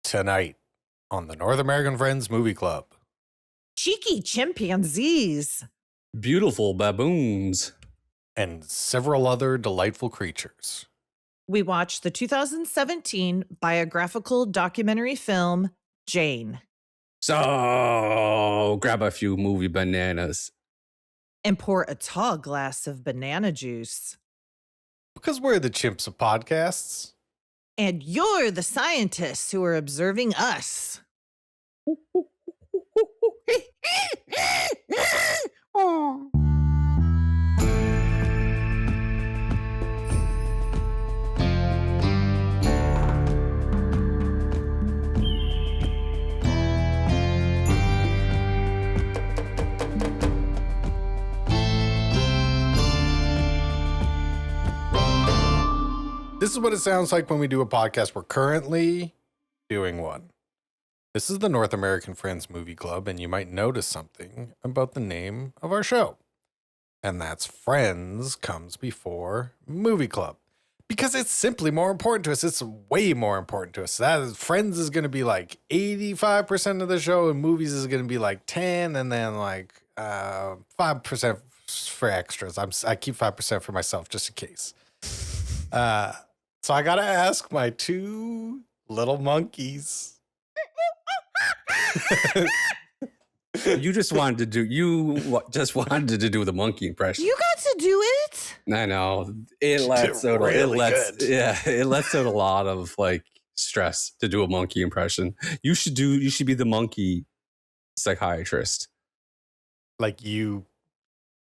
Tonight on the North American Friends Movie Club. Cheeky chimpanzees. Beautiful baboons. And several other delightful creatures. We watched the 2017 biographical documentary film, Jane. So grab a few movie bananas. And pour a tall glass of banana juice. Because we're the chimps of podcasts. And you're the scientists who are observing us. Oh. This is what it sounds like when we do a podcast. We're currently doing one. This is the North American Friends Movie Club, and you might notice something about the name of our show. And that's Friends comes before Movie Club. Because it's simply more important to us. It's way more important to us. Friends is going to be like 85% of the show, and movies is going to be like 10, and then like 5% for extras. I keep 5% for myself just in case. So I got to ask my two little monkeys. You just wanted to do the monkey impression. You got to do it. I know. It lets out a lot of like stress to do a monkey impression. You should be the monkey psychiatrist. Like you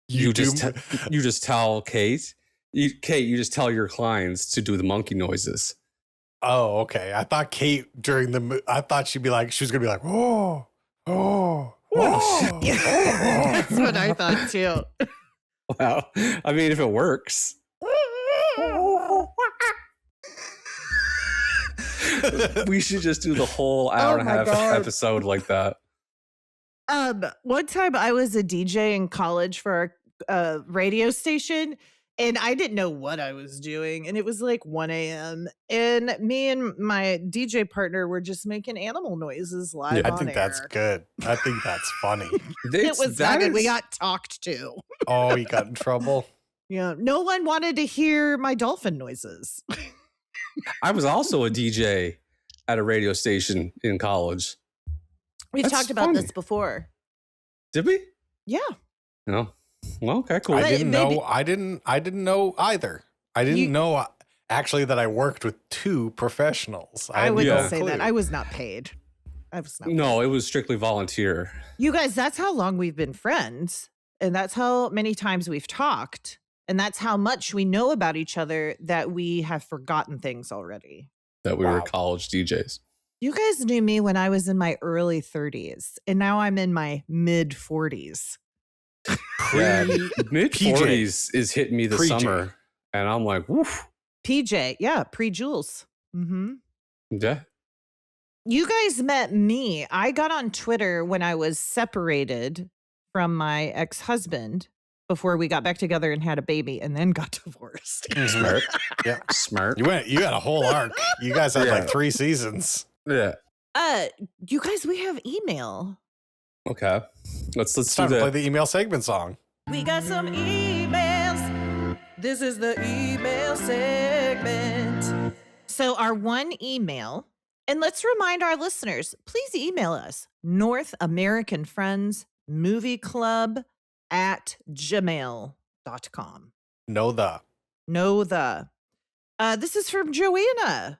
just tell Kate. You just tell your clients to do the monkey noises. Oh, okay. I thought Kate I thought she was going to be like, oh. That's what I thought too. Well, I mean, if it works. We should just do the whole hour and a half episode like that. One time I was a DJ in college for a radio station. And I didn't know what I was doing. And it was like 1 a.m. And me and my DJ partner were just making animal noises live on air. I think that's good. I think that's funny. It was not good. We got talked to. Oh, you got in trouble? Yeah. No one wanted to hear my dolphin noises. I was also a DJ at a radio station in college. We've talked about this before. Did we? Yeah. No. Well, okay, cool. I didn't know either. I didn't know actually that I worked with two professionals. I wouldn't say that. I was not paid. No, it was strictly volunteer. You guys, that's how long we've been friends. And that's how many times we've talked. And that's how much we know about each other that we have forgotten things already. That we were college DJs. You guys knew me when I was in my early 30s. And now I'm in my mid 40s. Mid 40s is hitting me this summer, and I'm like, woof. PJ, yeah, pre-Jules. Mm-hmm. Yeah. You guys met me. I got on Twitter when I was separated from my ex-husband before we got back together and had a baby, and then got divorced. Smart. Yeah, smart. You had a whole arc. You guys had like 3 seasons. Yeah. You guys, we have email. Okay. Let's time to play the email segment song. We got some emails. This is the email segment. So our one email, and let's remind our listeners, please email us, North American Friends Movie Club @gmail.com. This is from Joanna.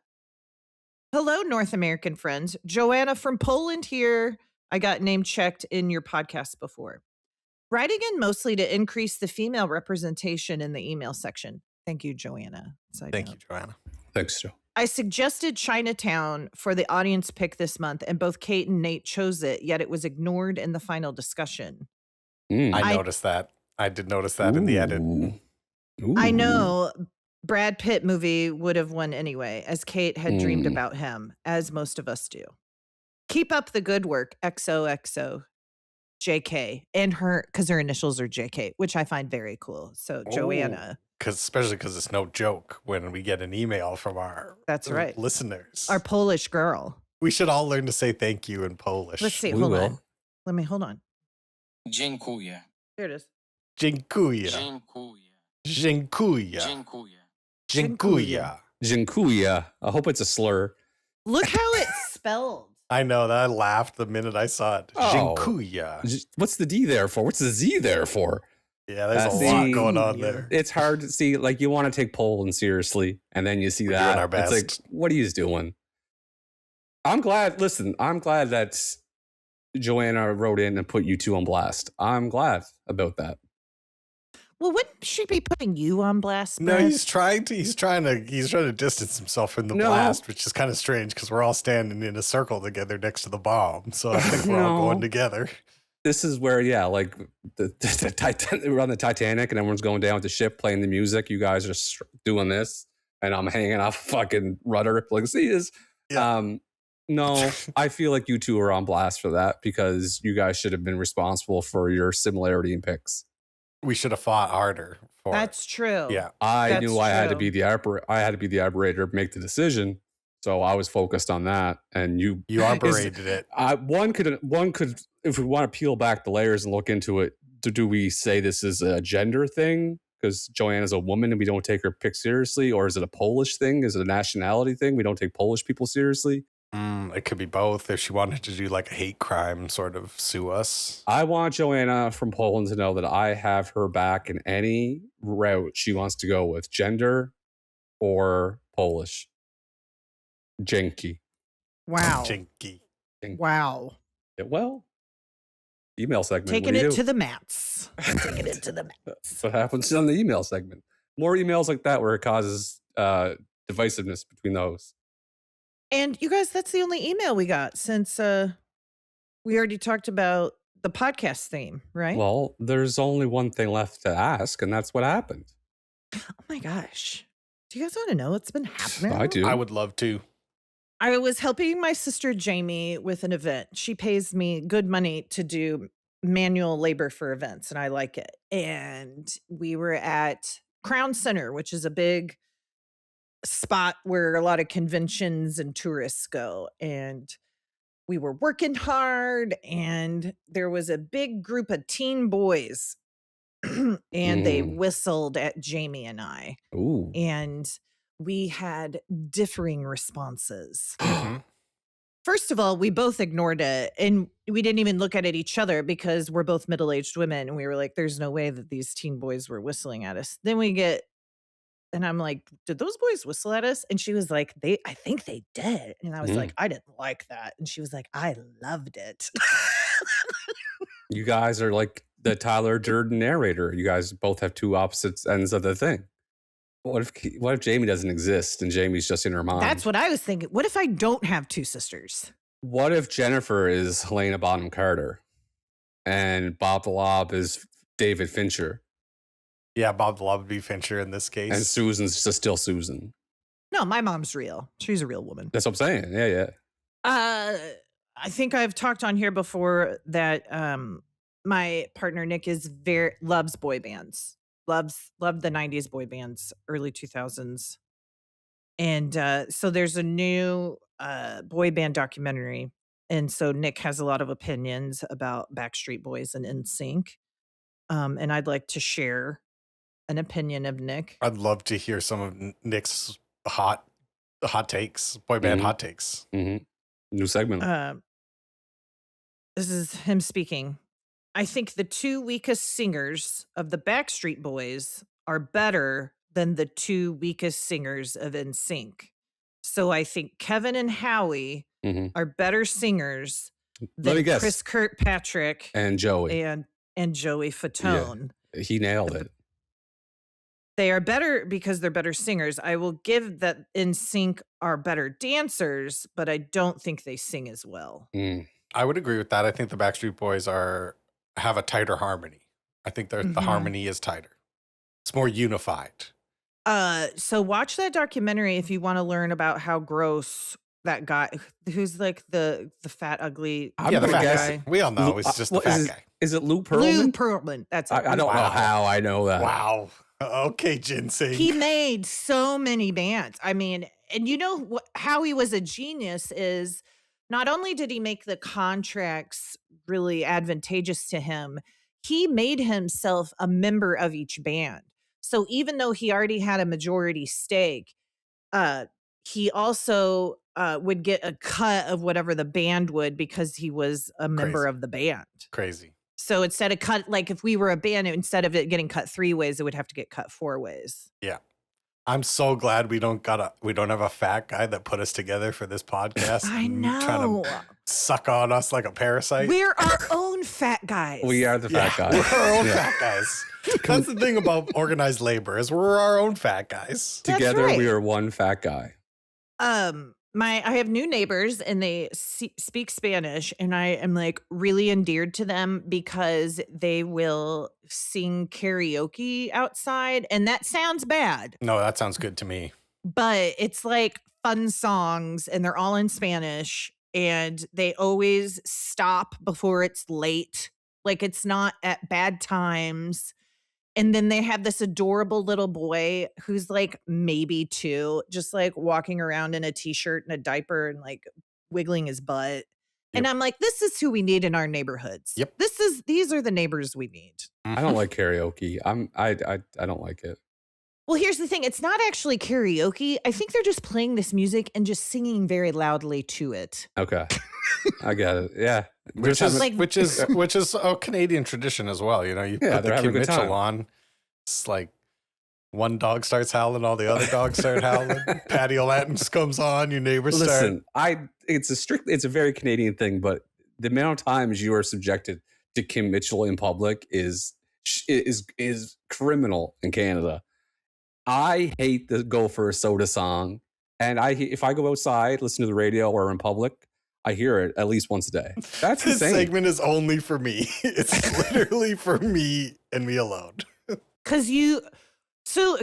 Hello, North American Friends. Joanna from Poland here. I got name checked in your podcast before. Writing in mostly to increase the female representation in the email section. Thank you, Joanna. Thank you, Joanna. Thanks, Joe. I suggested Chinatown for the audience pick this month, and both Kate and Nate chose it, yet it was ignored in the final discussion. I noticed that. I did notice that in the edit. Ooh. I know Brad Pitt movie would have won anyway, as Kate had dreamed about him, as most of us do. Keep up the good work, XOXO JK, and because her initials are JK, which I find very cool. So Joanna. Especially because it's no joke when we get an email from our listeners. Our Polish girl. We should all learn to say thank you in Polish. Let's see. We Hold will. on. Let me hold on. Dziękuję. Here it is. Dziękuję. Dziękuję. Dziękuję. Dziękuję. Dziękuję. Jinkuya. I hope it's a slur. Look how it's spelled. I know that I laughed the minute I saw it. Oh. Dziękuję. What's the D there for? What's the Z there for? Yeah, there's That's a lot the- going on there. It's hard to see. Like, you want to take Poland seriously, and then you see We're that. doing our It's like, best. what are you doing? I'm glad. Listen, I'm glad that Joanna wrote in and put you two on blast. I'm glad about that. Well, wouldn't she be putting you on blast? No, Brett? he's trying to distance himself from the No. blast, which is kind of strange because we're all standing in a circle together next to the bomb. So I think we're all No. going together. This is where, yeah, like the we're on the Titanic and everyone's going down with the ship playing the music. You guys are doing this, and I'm hanging off a fucking rudder. Like, see this? Yeah. No, I feel like you two are on blast for that because you guys should have been responsible for your similarity in picks. We should have fought harder for That's true. it. Yeah. I That's knew I had to true. be the I had to be the operator, make the decision. So I was focused on that, and you You operated it. one could, if we want to peel back the layers and look into it, do we say this is a gender thing because Joanna's a woman and we don't take her pick seriously, or is it a Polish thing? Is it a nationality thing? We don't take Polish people seriously. It could be both. If she wanted to do like a hate crime, sort of sue us. I want Joanna from Poland to know that I have her back in any route she wants to go with, gender or Polish. Dzięki. Wow. Jinky. Wow. Yeah, well, email segment. Taking what do you it do? to the mats. Taking it to the mats. That's what happens on the email segment. More emails like that where it causes divisiveness between those. And you guys, that's the only email we got since we already talked about the podcast theme, right? Well, there's only one thing left to ask, and that's what happened. Oh my gosh. Do you guys want to know what's been happening? I do. I would love to. I was helping my sister Jamie with an event. She pays me good money to do manual labor for events, and I like it. And we were at Crown Center, which is a big spot where a lot of conventions and tourists go. And we were working hard, and there was a big group of teen boys, and they whistled at Jamie and I. Ooh. And we had differing responses. Mhm. First of all, we both ignored it, and we didn't even look at it each other because we're both middle-aged women, and we were like, there's no way that these teen boys were whistling at us. Then we get, and I'm like, did those boys whistle at us? And she was like, I think they did. And I was like, I didn't like that. And she was like, I loved it. You guys are like the Tyler Durden narrator. You guys both have two opposite ends of the thing. What if Jamie doesn't exist and Jamie's just in her mind? That's what I was thinking. What if I don't have two sisters? What if Jennifer is Helena Bonham Carter and Bob the Lob is David Fincher Yeah, Bob the Lob would be Fincher in this case. and Susan's just still Susan? No, my mom's real. She's a real woman. That's what I'm saying. Yeah, yeah. I think I've talked on here before that my partner Nick loves boy bands. Loved the 90s boy bands, early 2000s. And so there's a new boy band documentary. And so Nick has a lot of opinions about Backstreet Boys and NSYNC. And I'd like to share an opinion of Nick. I'd love to hear some of Nick's hot takes, boy band hot takes. Mm-hmm. New segment. This is him speaking. I think the two weakest singers of the Backstreet Boys are better than the two weakest singers of NSYNC. So I think Kevin and Howie are better singers Let me than guess. Chris Kirkpatrick And Joey. and Joey Fatone. He nailed it. They are better because they're better singers. I will give that NSYNC are better dancers, but I don't think they sing as well. I would agree with that. I think the Backstreet Boys have a tighter harmony. I think the harmony is tighter. It's more unified. So watch that documentary if you want to learn about how gross that guy, who's like the fat, ugly Yeah, the gonna fat guess- guy. We all know he's just the what fat is guy. Is it Lou Lou Pearlman? Pearlman. That's it. I don't know Wow. how I know that. Wow. Okay, ginseng. He made so many bands. I mean, and you know how he was a genius is not only did he make the contracts really advantageous to him, he made himself a member of each band. So even though he already had a majority stake, he also would get a cut of whatever the band would because he was a member Crazy. of the band. Crazy. So instead of cut, like if we were a band, instead of it getting cut 3 ways, it would have to get cut 4 ways. Yeah. I'm so glad we don't have a fat guy that put us together for this podcast. I and know. Trying to suck on us like a parasite. We're our own fat guys. We are the fat guys. We're our own Yeah. fat guys. That's the thing about organized labor is we're our own fat guys. That's Together, right. we are one fat guy. I have new neighbors and they speak Spanish, and I am like really endeared to them because they will sing karaoke outside, and that sounds bad, No, that sounds good to me. but it's like fun songs and they're all in Spanish, and they always stop before it's late. Like it's not at bad times. And then they have this adorable little boy who's like maybe 2, just like walking around in a t-shirt and a diaper and like wiggling his butt. And Yep. I'm like, this is who we need in our neighborhoods. Yep. These are the neighbors we need. I don't like karaoke. I don't like it. Well, here's the thing. It's not actually karaoke. I think they're just playing this music and just singing very loudly to it. Okay. I get it. Yeah. Which There's is like- which is a Canadian tradition as well. You know, you Yeah, put the they're having Kim a good Mitchell time. on. It's like one dog starts howling, all the other dogs start howling. Patio Latins comes on, your neighbors start. Listen, it's a very Canadian thing, but the amount of times you are subjected to Kim Mitchell in public is criminal in Canada. I hate the "Go for a Soda" song, and if I go outside, listen to the radio or in public, I hear it at least once a day. That's This insane. segment is only for me. It's literally for me and me alone. Cause so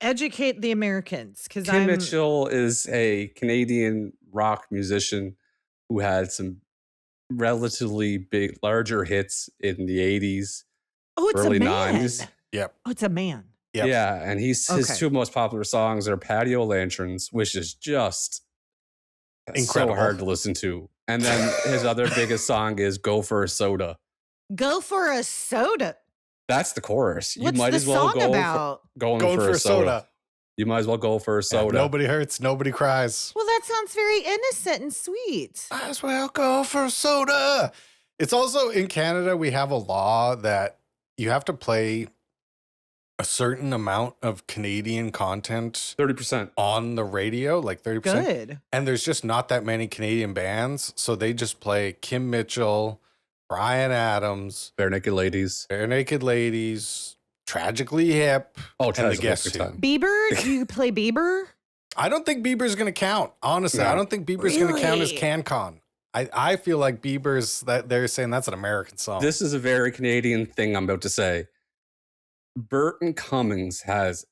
educate the Americans. Cause Kim Mitchell is a Canadian rock musician who had some relatively big, larger hits in the 80s, oh, it's early a man. 90s. Yep. Oh, it's a man. Yep. Yeah, and his Okay. 2 most popular songs are "Patio Lanterns," which is just Incredible. so hard to listen to, and then his other biggest song is "Go for a Soda." Go for a soda. That's the chorus. You What's might the as well song go about? going Going for a soda. You might as well go for a Yeah, soda. nobody hurts, nobody cries. Well, that sounds very innocent and sweet. Might as well go for soda. It's also in Canada, we have a law that you have to play a certain amount of Canadian content 30%. on the radio, like 30%. Good. And there's just not that many Canadian bands. So they just play Kim Mitchell, Bryan Adams, Bare Naked Ladies. Bare Naked Ladies, Tragically Hip. Oh, And the Tragically Guess Hip, Who. time. Bieber? Do you play Bieber? I don't think Bieber's going to count. Honestly, No. I don't think Bieber's going to count as Really? CanCon. I feel like Bieber's that they're saying that's an American song. This is a very Canadian thing I'm about to say. Burton Cummings has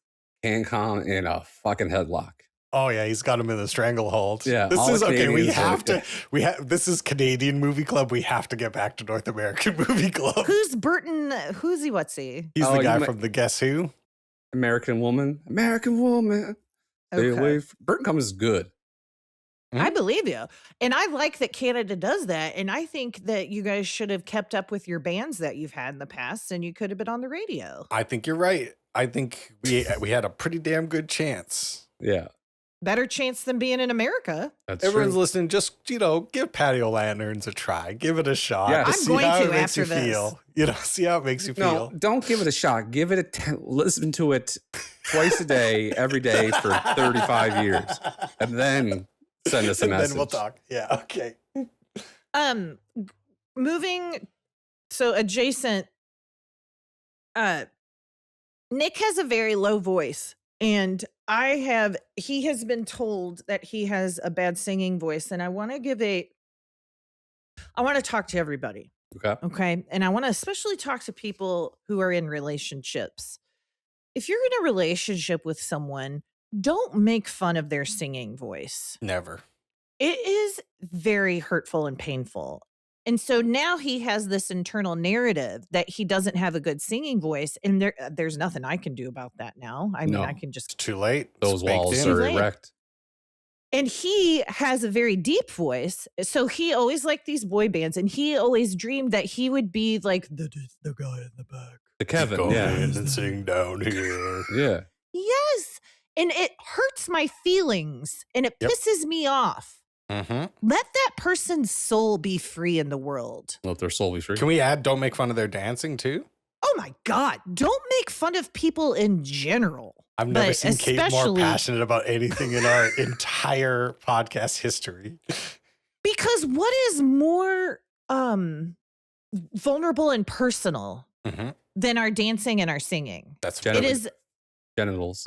CanCon in a fucking headlock. Oh yeah, he's got him in the stranglehold. Yeah, This all is okay. We Canadians are- have to. This is Canadian Movie Club. We have to get back to North American Movie Club. Who's Burton? Who's he? What's he? He's Oh, the you guy might- from the Guess Who. American Woman. Stay away Burton Cummings is good. I believe you. And I like that Canada does that. And I think that you guys should have kept up with your bands that you've had in the past and you could have been on the radio. I think you're right. I think we had a pretty damn good chance. Yeah, Better chance than being in America. that's Everyone's true. listening. Just give Patio Lanterns a try. Give it a shot. Yeah. to I'm see going how to it makes after you this. feel. See how it makes you No, feel. don't give it a shot. Give it listen to it twice a day, every day for 35 years, and then send us a And message. then we'll talk. Yeah. Okay. Moving so adjacent, Nick has a very low voice, and he has been told that he has a bad singing voice, and I want to talk to everybody. Okay. Okay. And I want to especially talk to people who are in relationships. If you're in a relationship with someone, don't make fun of their singing voice. Never. It is very hurtful and painful. And so now he has this internal narrative that he doesn't have a good singing voice. And there's nothing I can do about that now. I mean, No. I can just. It's too late. Those It's baked walls in. are Too late. erect. And he has a very deep voice. So he always liked these boy bands, and he always dreamed that he would be like the guy in the back. The Kevin, Go yeah. in and sing down here. Yeah. Yes. And it hurts my feelings and it pisses me off. Mm-hmm. Let that person's soul be free in the world. Let their soul be free. Can we add don't make fun of their dancing too? Oh my God. Don't make fun of people in general. I've never But seen Kate more especially- passionate about anything in our entire podcast history. Because what is more vulnerable and personal Mm-hmm. than our dancing and our singing? That's Jennifer. It is Genitals.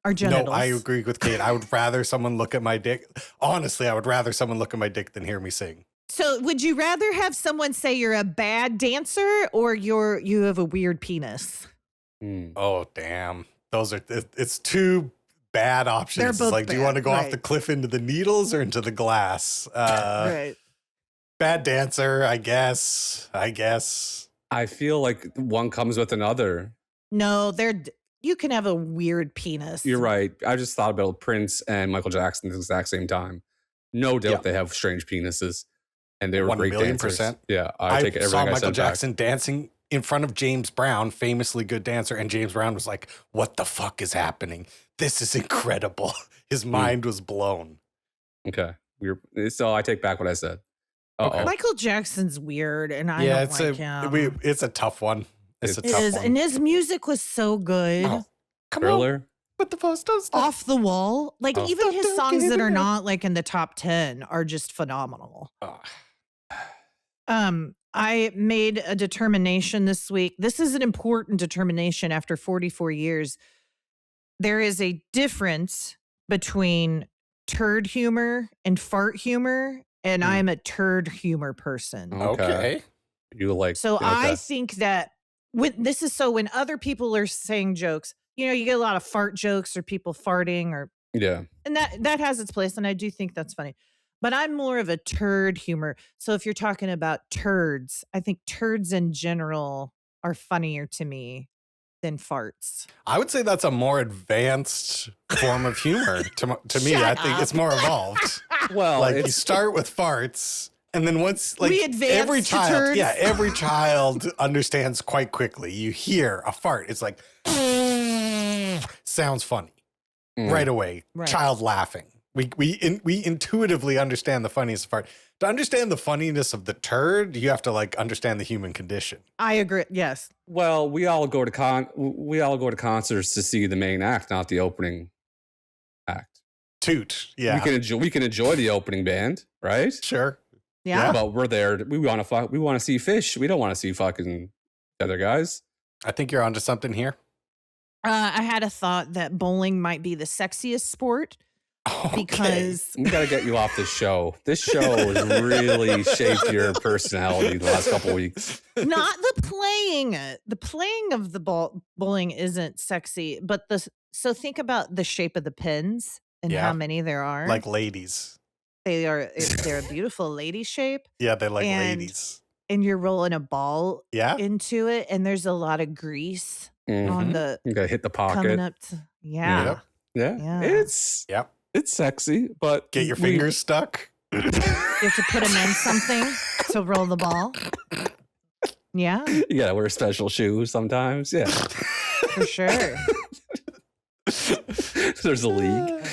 our genitals. No, I agree with Kate. I would rather someone look at my dick. Honestly, I would rather someone look at my dick than hear me sing. So would you rather have someone say you're a bad dancer or you have a weird penis? Mm. Oh, damn. It's two bad options. They're It's both like, do you want to bad, go off right. the cliff into the needles or into the glass? Right. Bad dancer, I guess. I feel like one comes with another. No, you can have a weird penis. You're right. I just thought about Prince and Michael Jackson at the exact same time. No doubt Yeah. they have strange penises, and they were 1 great million dancers. %. Yeah, I take everything saw I Michael said Jackson dancing in front of James Brown, famously good dancer, and James Brown was like, "What the fuck is happening? This is incredible." His mind was blown. back. Okay, so I take back what I said. Okay. Michael Jackson's weird, and I don't like him. it's a tough one. It's a It tough is, one. and his music was so good. Oh, come on, Thriller. with the post stuff. Off the wall. Like Oh. even his Don't songs give that are it up. not like in the top 10 are just phenomenal. Oh. I made a determination this week. This is an important determination after 44 years. There is a difference between turd humor and fart humor, and I'm a turd humor person. Okay. You like So you like I that. think that when other people are saying jokes, you get a lot of fart jokes or people farting Yeah. and that has its place, and I do think that's funny. But I'm more of a turd humor. So if you're talking about turds, I think turds in general are funnier to me than farts. I would say that's a more advanced form of humor. To me, I Shut think up. it's more evolved. Well, Like you it's start with farts, and then once like We advance every to child, turds. yeah, every child understands quite quickly. You hear a fart, it's like sounds funny right away. Right. Child laughing. We intuitively understand the funniest fart. To understand the funniness of the turd, you have to like understand the human condition. I agree. Yes. Well, we all go to concerts to see the main act, not the opening act. Toot, yeah, We can enjoy the opening band, right? sure. Yeah. But we're there. We want to see fish. We don't want to see fucking other guys. I think you're onto something here. I had a thought that bowling might be the sexiest sport Okay. because We got to get you off this show. This show has really shaped your personality the last couple weeks. not the playing. The playing of the bowling isn't sexy, but so think about the shape of the pins and Yeah. how many there are. like ladies. they're a beautiful lady shape, Yeah, they like And- ladies. and you're rolling a ball Yeah. into it, and there's a lot of grease Mhm. on the You got to hit the coming pocket. up to yeah. Yep. Yeah. Yeah. It's sexy, but Get your we- fingers stuck. You have to put them in something to roll the ball. Yeah, You gotta wear special shoes sometimes. Yeah. for sure. There's a league.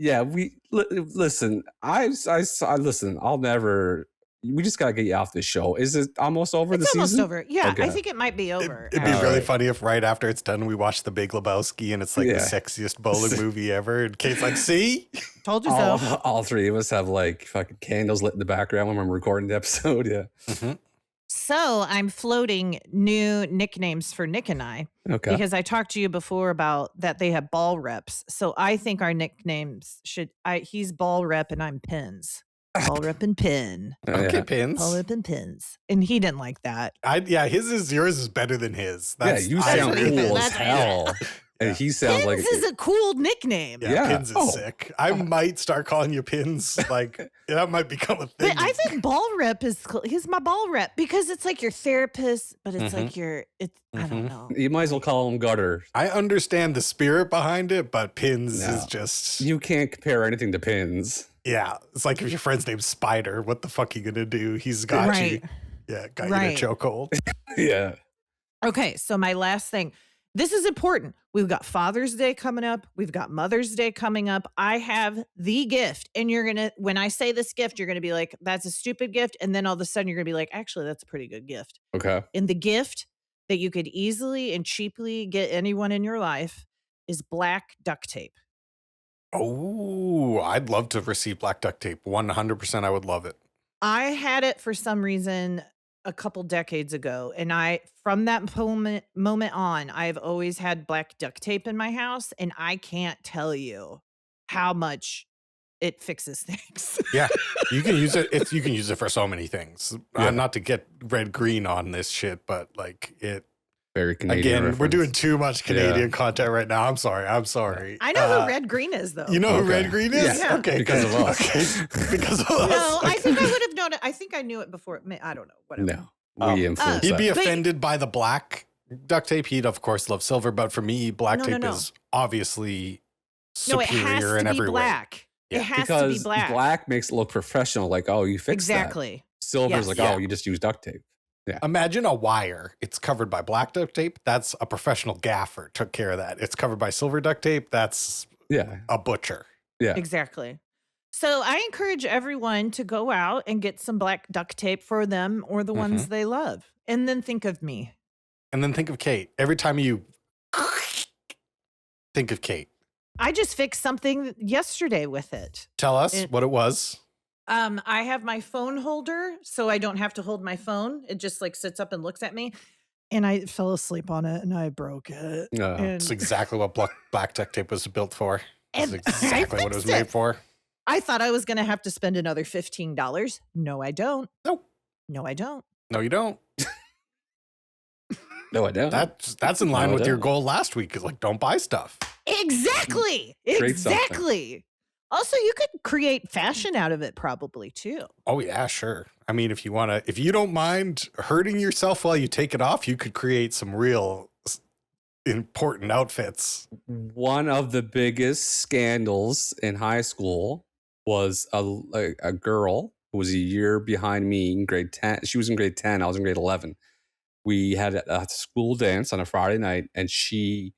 Yeah, listen. I listen. I'll never. We just gotta get you off this show. Is it almost over It's the almost season? over. Yeah, I Okay. think it might be over. It'd be All really right. funny if right after it's done, we watch The Big Lebowski and it's like the Yeah. sexiest bowling movie ever. And Kate's like, see? Told you so. All three of us have like fucking candles lit in the background when we're recording the episode. Yeah. So I'm floating new nicknames for Nick and I Okay. because I talked to you before about that they have ball reps. So I think our nicknames he's ball rep and I'm pins. Ball rep and pin. Okay, Yeah. pins. Ball rep and pins. And he didn't like that. Yours is better than his. Yeah, you I sound agree. cool as That's- hell. And he sounds like Pins is a cool nickname. Yeah, Yeah. Pins is sick. I might start calling you Pins. Like that might become a thing. But I think ball rep is cool. He's my ball rep because it's like your therapist, but it's like I don't know. you might as well call him Gutter. I understand the spirit behind it, but Pins No. is just You can't compare anything to Pins. yeah. It's like if your friend's name's Spider, what the fuck are you gonna do? He's got you. Right. Yeah, got Right. you in a chokehold. Yeah. Okay, so my last thing. This is important. We've got Father's Day coming up. We've got Mother's Day coming up. I have the gift. And you're going to, when I say this gift, you're going to be like, that's a stupid gift. And then all of a sudden you're going to be like, actually, that's a pretty good gift. Okay. And the gift that you could easily and cheaply get anyone in your life is black duct tape. Oh, I'd love to receive black duct tape. 100% I would love it. I had it for some reason a couple decades ago. And from that moment on, I've always had black duct tape in my house. And I can't tell you how much it fixes things. Yeah, you can use it. You can use it for so many things. Yeah. Not to get red green on this shit, but like it. Very Canadian. Again, we're reference. doing too much Canadian content right now. I'm sorry. I know who red green is, though. You know who Okay. red green is? Yeah. Okay, Because good. of us. Okay. Because of us. No, I think I would have known it. I think I knew it before. I don't know. Whatever. No. We influence He'd be that. offended by the black duct tape. He'd of course love silver, but for me, black tape No. is obviously No, it superior has in to be every way. black. Yeah. It has because to be black. black makes it look professional. Like, oh, you fixed that. Exactly. Silver's Yes. like, Yeah. oh, you just use duct tape. Imagine a wire. It's covered by black duct tape. That's a professional gaffer took care of that. It's covered by silver duct tape. That's Yeah. a butcher. Yeah. Exactly. So I encourage everyone to go out and get some black duct tape for them or the ones they love. And then think of me. And then think of Kate. Every time you think of Kate. I just fixed something yesterday with it. Tell us what it was. I have my phone holder, so I don't have to hold my phone. It just like sits up and looks at me. And I fell asleep on it and I broke it. And, It's exactly what black duct tape was built for. It's And exactly I what it was fixed it. made for. I thought I was going to have to spend another $15. No, I don't. Nope. No, I don't. No, you don't. No, I don't. That's in line No, I with your don't. goal last week. Is like, don't buy stuff. Exactly. Create something. Exactly. Also, you could create fashion out of it probably too. Oh yeah, sure. I mean, if you don't mind hurting yourself while you take it off, you could create some real important outfits. One of the biggest scandals in high school was a girl who was a year behind me in grade 10. She was in grade 10. I was in grade 11. We had a school dance on a Friday night, and she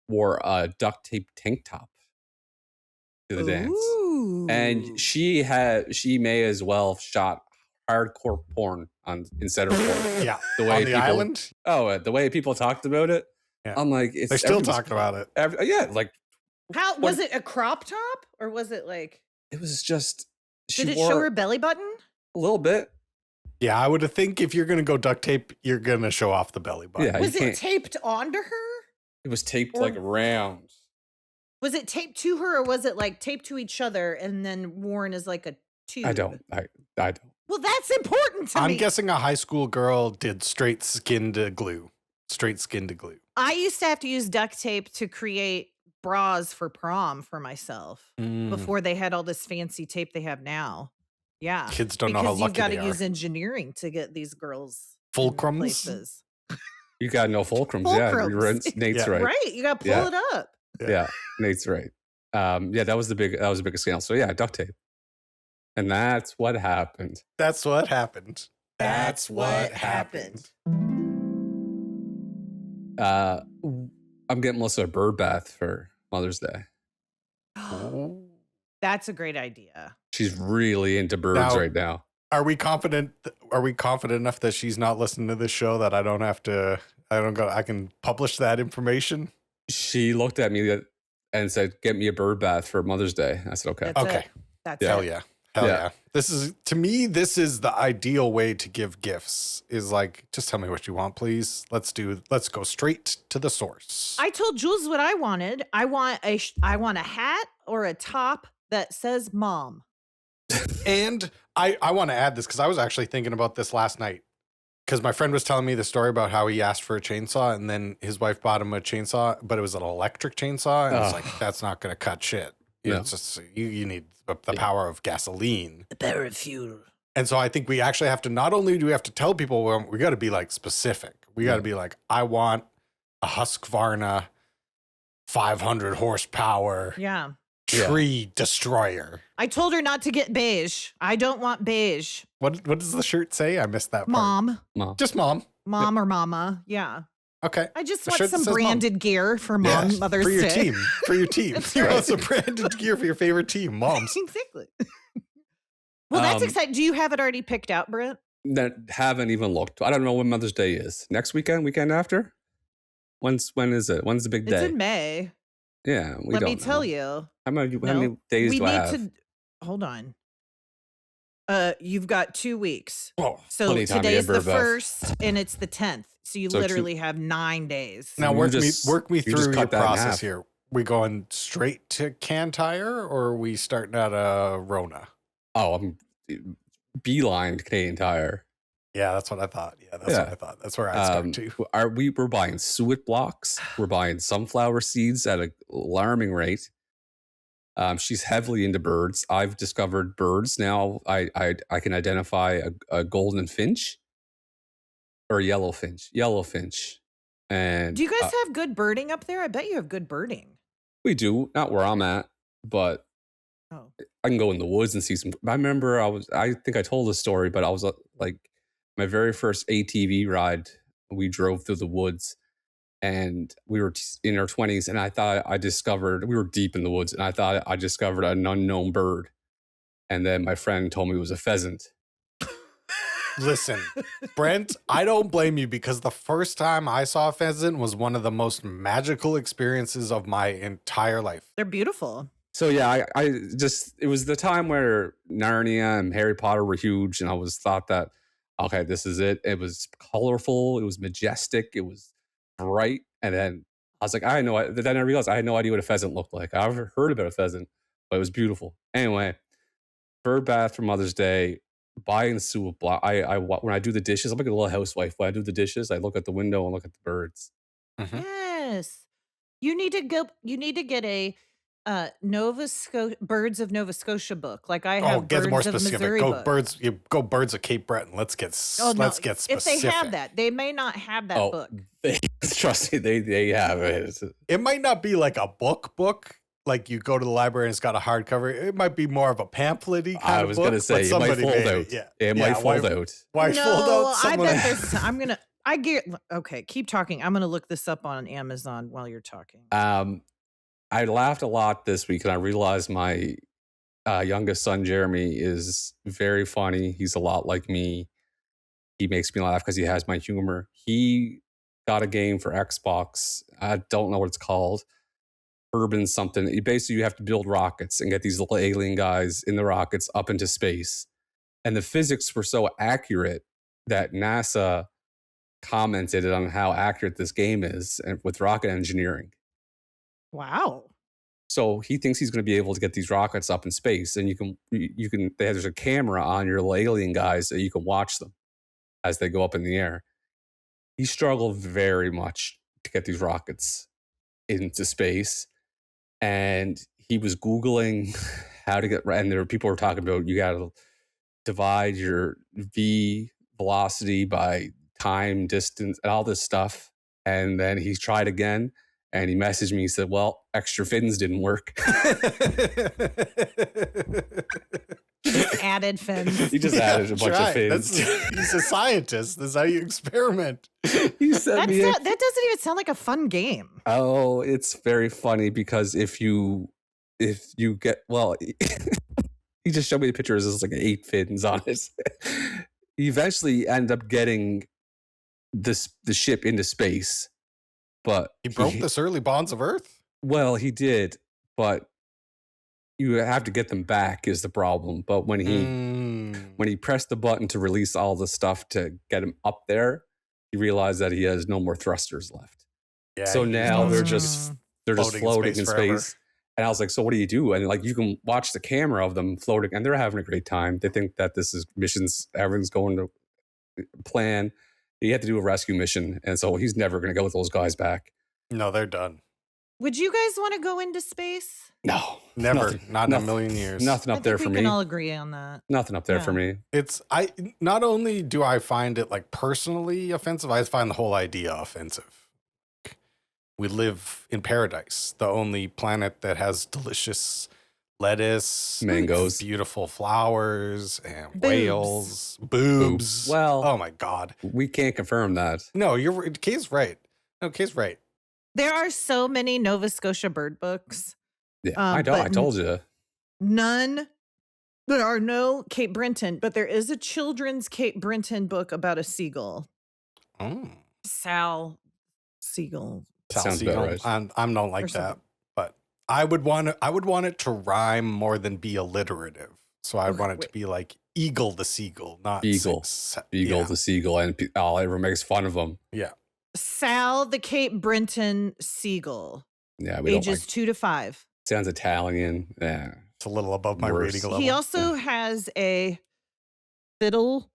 wore a duct tape tank top to the dance. Ooh. And she may as well shot hardcore porn instead of porn. Yeah, The way on the people, island, the way people talked about it. Yeah. I'm like, they're still talking about it. Yeah, like How was it? A crop top or was it like? it was just. She Did it wore show her belly button? a little bit. Yeah, I would think if you're gonna go duct tape, you're gonna show off the belly button. Yeah, Was you it can't- taped onto her? It was taped Or- like around. Was it taped to her, or was it like taped to each other and then worn as like a tube? I don't. Well, that's important to I'm me. guessing a high school girl did straight skin to glue. I used to have to use duct tape to create bras for prom for myself before they had all this fancy tape they have now. Yeah. Kids don't know how Because you've lucky got they to are. use engineering to get these girls in Fulcrums? places. You got no fulcrums. Yeah, you're right. Fulcrums. Nate's Yeah. right. Right. You got to pull Yeah. it up. Yeah, Nate's right. Yeah, that was the biggest scandal. So yeah, duct tape, and that's what happened. That's what happened. That's what happened. I'm getting Melissa a bird bath for Mother's Day. That's a great idea. She's really into birds Now- right now. Are we confident? Are we confident enough that she's not listening to this show that I don't have to? I can publish that information. She looked at me and said, "Get me a bird bath for Mother's Day." I said, "Okay." That's Okay. it. That's Yeah. Hell it. yeah. Hell Yeah. yeah. This is, to me, this is the ideal way to give gifts is like, just tell me what you want, please. Let's go straight to the source. I told Jules what I wanted. I want a hat or a top that says mom. And I want to add this because I was actually thinking about this last night. because my friend was telling me the story about how he asked for a chainsaw and then his wife bought him a chainsaw, but it was an electric chainsaw. And it's like, that's not going to cut shit. No. It's just, you need the power of gasoline. The power of fuel. And so I think we actually have to, not only do we have to tell people, well, we got to be like specific. We got to be like, I want a Husqvarna 500 horsepower tree destroyer. I told her not to get beige. I don't want beige. What does the shirt say? I missed that part. Mom. Just mom. Mom or mama. Yeah. Okay. I just The want shirt that some says branded gear for mom, Yeah, Mother's for your Day. team. For your team. That's You right. want some branded gear for your favorite team, moms. Exactly. Well, that's exciting. Do you have it already picked out, Brent? That haven't even looked. I don't know when Mother's Day is. Next weekend? Weekend after? When is it? When's the big day? It's in May. Yeah, we Let don't me know. tell you. How many days We do I need have? to hold on. You've got 2 weeks. Oh, So plenty of time to today's get the bird bath. 1st and it's the 10th. So you So literally have 9 days. Now You work just- me you just through your cut that in process half. here. We going straight to Cantire or are we starting at a Rona? Oh, I'm beeline Canadian Tire. Yeah, that's what I thought. Yeah, that's what I thought. That's where I'd start too. We're buying suet blocks. We're buying sunflower seeds at an alarming rate. She's heavily into birds. I've discovered birds now. I can identify a golden finch or a yellow finch. And Do you guys have good birding up there? I bet you have good birding. we do, not where I'm at, but Oh. I can go in the woods and see some. I remember I think I told this story, but I was like my very first ATV ride. We drove through the woods and we were in our 20s. And I thought we were deep in the woods and I thought I discovered an unknown bird. And then my friend told me it was a pheasant. Listen, Brent, I don't blame you because the first time I saw a pheasant was one of the most magical experiences of my entire life. They're beautiful. So yeah, it was the time where Narnia and Harry Potter were huge, and I was thought that, okay, this is it. It was colorful, it was majestic, it was bright, and then I was like, then I realized I had no idea what a pheasant looked like. I've heard about a pheasant, but it was beautiful. Anyway, bird bath for Mother's Day, buying suet block. When I do the dishes, I'm like a little housewife. When I do the dishes, I look at the window and look at the birds. Mhm. Yes. You need to get a Birds of Nova Scotia book. Like I have Get Birds more of specific. Missouri book. Go birds of Cape Breton. Let's get Oh, no, specific. if they have that, they may not have that book. Trust me, they have it. It might not be like a book. Like you go to the library and it's got a hardcover. It might be more of a pamphlet-y kind I of was book. going to say, but it might somebody fold made out. it. Yeah. It Yeah, might fold out. Why No, fold out? I Someone bet there's. Okay, keep talking. I'm gonna look this up on Amazon while you're talking. I laughed a lot this week, and I realized my youngest son, Jeremy, is very funny. He's a lot like me. He makes me laugh because he has my humor. He got a game for Xbox. I don't know what it's called. Urban something. Basically, you have to build rockets and get these little alien guys in the rockets up into space. And the physics were so accurate that NASA commented on how accurate this game is with rocket engineering. Wow. So he thinks he's going to be able to get these rockets up in space, and there's a camera on your little alien guys that you can watch them as they go up in the air. He struggled very much to get these rockets into space, and he was Googling how to get, and there were people were talking about you got to divide your V velocity by time, distance, and all this stuff. And then he tried again. And he messaged me. He said, "Well, extra fins didn't work." Just added fins. He just added a bunch of fins. He's a scientist. That's how you experiment. He sent me. That doesn't even sound like a fun game. Oh, it's very funny because if you get he just showed me the pictures. There's like 8 fins on it. He eventually ended up getting the ship into space. But he broke the early bonds of Earth? Well, he did, but you have to get them back is the problem. But when he pressed the button to release all the stuff to get him up there, he realized that he has no more thrusters left. Yeah, so now they're just floating in space. And I was like, so what do you do? And like you can watch the camera of them floating and they're having a great time. They think that this is missions, everything's going to plan. He had to do a rescue mission, and so he's never going to go with those guys back. No, they're done. Would you guys want to go into space? No, Never. Not in a nothing- million years. Nothing I up there think for we me. can all agree on that. Nothing up there for Yeah. me. It's not only do I find it like personally offensive, I find the whole idea offensive. We live in paradise, the only planet that has delicious lettuce, Mangoes. beautiful flowers, and Boobs. whales, boobs. Well- oh my God. We can't confirm that. No, Kay's right. No, Kay's right. There are so many Nova Scotia bird books. Yeah, I know. I but told you. None. There are no Cape Breton, but there is a children's Cape Breton book about a seagull. Oh. Sal Seagull. Sounds Seagull. about right. I don't like Or something. that, but I would want it to rhyme more than be alliterative. So I Okay, want it to wait. be like Eagle the Seagull, not Eagle. Eagle yeah. the seagull, and everyone makes fun of him. Sal the Cape Breton Seagull. Yeah, we don't Ages like. 2 to 5. Sounds Italian. Yeah, It's a little above my Worse. rating level. He also has a fiddle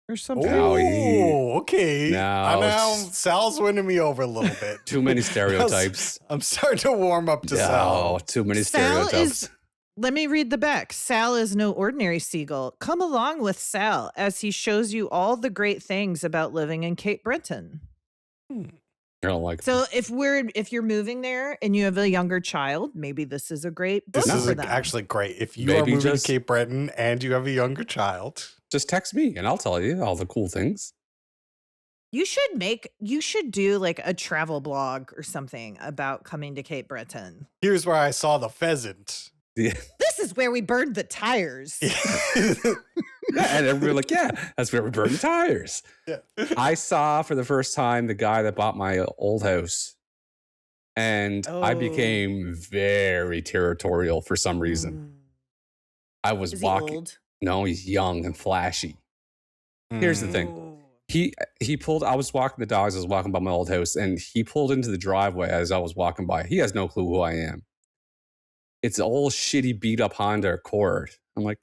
or something. Oh, Oh, okay. No, Now it's- Sal's winning me over a little bit. too many stereotypes. I'm starting to warm up to No, Sal. too many Sal stereotypes. is, let me read the back. Sal is no ordinary seagull. Come along with Sal as he shows you all the great things about living in Cape Breton. I don't like. So if you're moving there and you have a younger child, maybe this is a great book This is for them. actually great. If you Maybe are moving just- to Cape Breton and you have a younger child, Just text me and I'll tell you all the cool things. You should do like a travel blog or something about coming to Cape Breton. here's where I saw the pheasant. Yeah, This is where we burned the tires. and everybody like, yeah, that's where we burn the tires. Yeah. I saw for the first time the guy that bought my old house, and I Oh. became very territorial for some reason. I was Is he walking. old? No, he's young and flashy. Here's the thing. Oh. He pulled. I was walking the dogs. I was walking by my old house, and he pulled into the driveway as I was walking by. He has no clue who I am. It's an old shitty beat up Honda Accord. I'm like,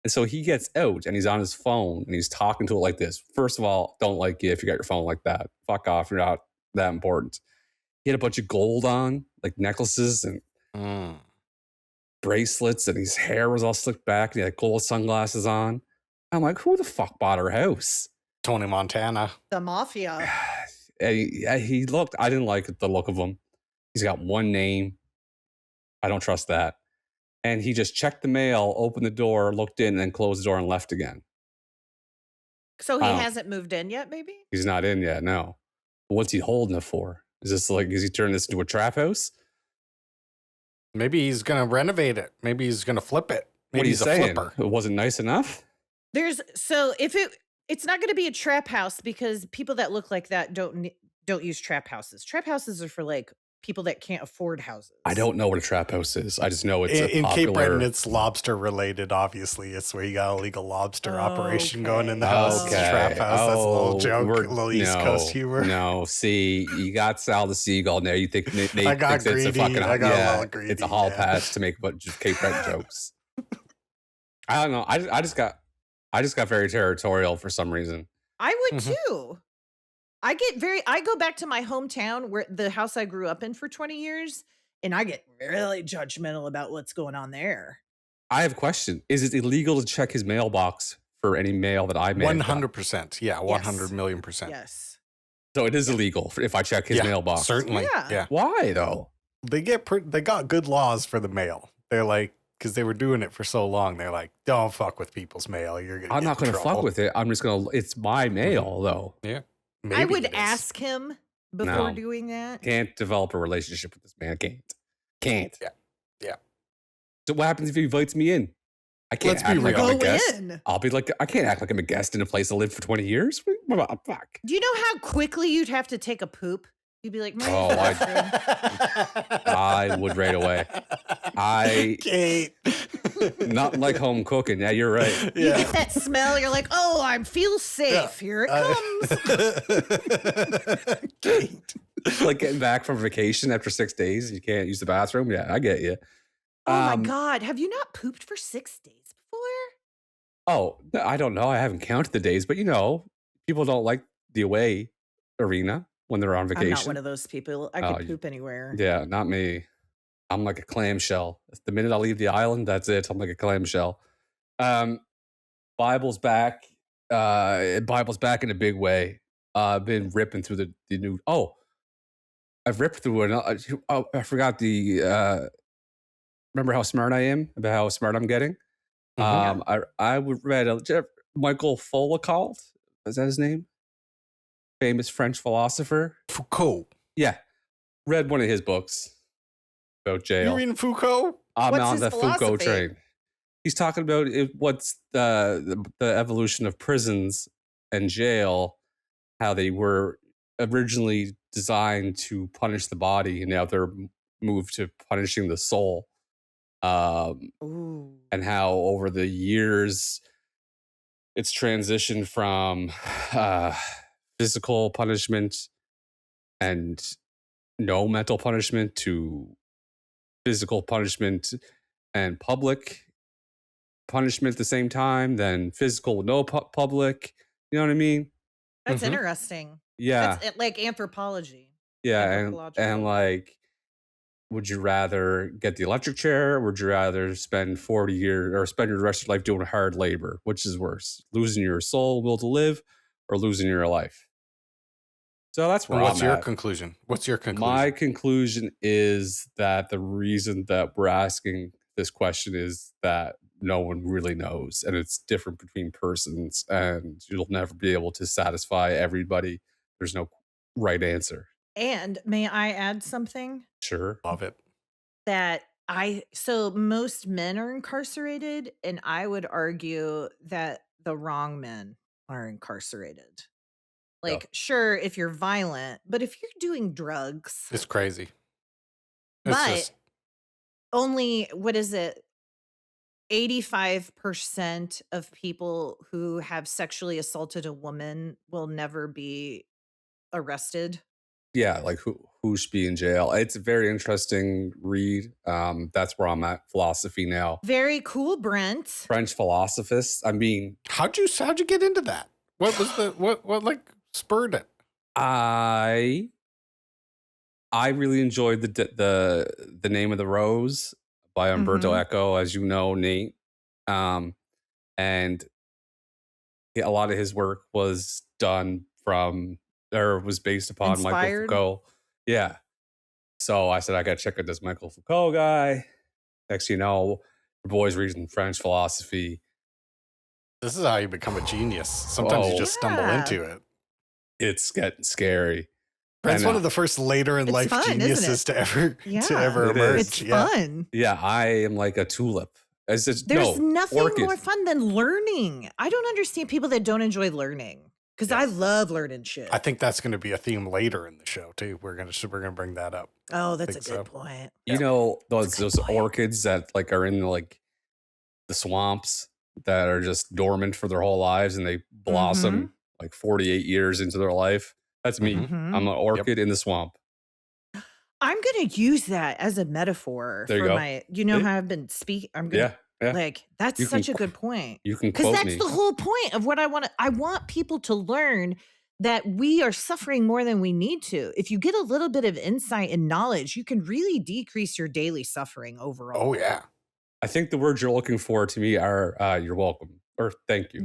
and so he gets out and he's on his phone and he's talking to it like this. First of all, don't like you if you got your phone like that. Fuck off. You're not that important. He had a bunch of gold on, like necklaces and Mm. bracelets, and his hair was all slicked back, and he had gold sunglasses on. I'm like, who the fuck bought our house? Tony Montana. The mafia. And he looked, I didn't like the look of him. He's got one name. I don't trust that. And he just checked the mail, opened the door, looked in, and then closed the door and left again. So he Oh. hasn't moved in yet, maybe? He's not in yet, no. What's he holding it for? Is he turning this into a trap house? Maybe he's gonna renovate it. Maybe he's gonna flip it. Maybe What are you he's a saying? flipper. It wasn't nice enough? It's not going to be a trap house because people that look like that don't use trap houses. Trap houses are for like people that can't afford houses. I don't know what a trap house is. I just know it's In a Cape Breton, popular. it's lobster related. Obviously, it's where you got a legal lobster operation going in the Okay. house. It's a trap house. That's a little joke, we're- a little East Coast humor. No, see, you got Sal the Seagull there. You think Nate I got thinks it's a greedy. fucking I got a little greedy, It's a hall yeah. pass to make a bunch of Cape Breton jokes. I don't know. I just got very territorial for some reason. I would Mhm. too. I go back to my hometown where the house I grew up in for 20 years, and I get really judgmental about what's going on there. I have a question. Is it illegal to check his mailbox for any mail that I may have gotten? 100%. Yeah, 100,000,000%. Yes. So it is illegal if I check his Yeah, mailbox. Certainly. Yeah. Yeah. Why though? They got good laws for the mail. They're like, because they were doing it for so long, they're like, don't fuck with people's mail. You're gonna. I'm get not in going to fuck trouble." with it. I'm just going to. It's my mail though. Maybe I would it is. ask him before No. doing that. Can't develop a relationship with this man. Can't. Yeah. Yeah. So what happens if he invites me in? I can't Let's be act like real. I'm a Go guest. in. I'll be like, I can't act like I'm a guest in a place I lived for 20 years. What fuck? Do you know how quickly you'd have to take a poop? You'd be like, Oh, I would right away. Kate. Not like home cooking. Yeah, you're right. You Yeah. get that smell, you're like, oh, I feel safe. Here it comes. Kate. Like getting back from vacation after 6 days, you can't use the bathroom. Yeah, I get you. Oh my Um, God. Have you not pooped for 6 days before? Oh, I don't know. I haven't counted the days, but people don't like the away arena when they're on vacation. I'm not one of those people. I could poop anywhere. Yeah, not me. I'm like a clamshell. The minute I leave the island, that's it. I'm like a clamshell. Bible's back. Bible's back in a big way. I've been ripping through the new. Oh, I've ripped through it. I forgot the. Remember how smart I am? About how smart I'm getting. I read Michael Foucault. Is that his name? Famous French philosopher. Foucault. Yeah, read one of his books about jail. You reading Foucault? I'm What's on his the Foucault philosophy? train. He's talking about what's the evolution of prisons and jail, how they were originally designed to punish the body, and now they're moved to punishing the soul. Ooh. And how over the years it's transitioned from physical punishment and no mental punishment to physical punishment and public punishment at the same time, then physical with no public. You know what I mean? That's interesting. Yeah. That's like anthropology. Yeah. And like, would you rather get the electric chair? Or would you rather spend 40 years or spend your rest of your life doing hard labor? Which is worse? Losing your soul, will to live, or losing your life? So that's where What's I'm your at. conclusion? What's your conclusion? My conclusion is that the reason that we're asking this question is that no one really knows, and it's different between persons, and you'll never be able to satisfy everybody. There's no right answer. And may I add something? Sure. Love it. So most men are incarcerated, and I would argue that the wrong men are incarcerated. Like, sure, if you're violent, but if you're doing drugs, It's crazy. but only, what is it? 85% of people who have sexually assaulted a woman will never be arrested. Yeah, like who should be in jail? It's a very interesting read. That's where I'm at. Philosophy now. Very cool, Brent. French philosophist. I mean, how'd you get into that? What was the what like spurred it? I really enjoyed the Name of the Rose by Umberto Eco, as you know, Nate. And a lot of his work was done from or was based upon Inspired? Michael Foucault. Yeah. So I said, I got to check out this Michael Foucault guy. Next, you know, your boy's reading French philosophy. This is how you become a genius. Sometimes you just stumble into it. It's getting scary. Brent's one of the first later in life fun, geniuses to ever emerge. It's fun. Yeah, I am like a tulip. There's nothing more fun than learning. I don't understand people that don't enjoy learning. Because I love learning shit. I think that's going to be a theme later in the show too. We're gonna bring that up. Oh, that's a good point. You know those orchids that like are in like the swamps that are just dormant for their whole lives and they blossom like 48 years into their life. That's me. I'm an orchid in the swamp. I'm gonna use that as a metaphor there you for go. my. You know how I've been speaking. I'm gonna. Yeah. Like, that's such a good point. You can quote me. Because me. that's the whole point of what I want. I want people to learn that we are suffering more than we need to. If you get a little bit of insight and knowledge, you can really decrease your daily suffering overall. Oh, yeah. I think the words you're looking for to me are you're welcome or thank you.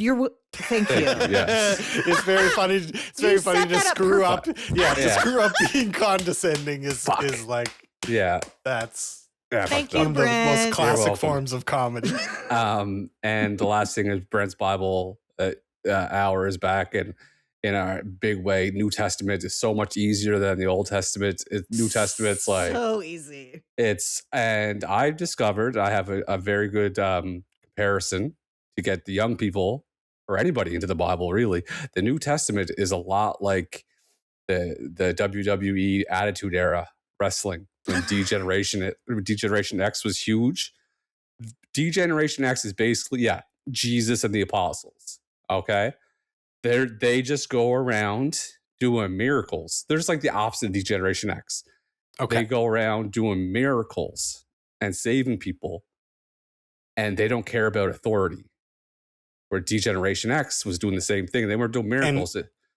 Thank you. Yes. It's very funny. It's very funny to screw up. Yeah, to screw up being condescending is like, that's. Yeah, thank you, one of the Brent. most classic forms of comedy. And the last thing is Brent's Bible hour is back, and in our big way, New Testament is so much easier than the Old Testament. New Testament's like so easy. And I've discovered I have a very good comparison to get the young people or anybody into the Bible. Really, the New Testament is a lot like the WWE Attitude Era wrestling. When Degeneration X was huge. Degeneration X is basically, Jesus and the apostles. Okay. They just go around doing miracles. They're just like the opposite of Degeneration X. Okay. They go around doing miracles and saving people, and they don't care about authority. Where Degeneration X was doing the same thing. They weren't doing miracles.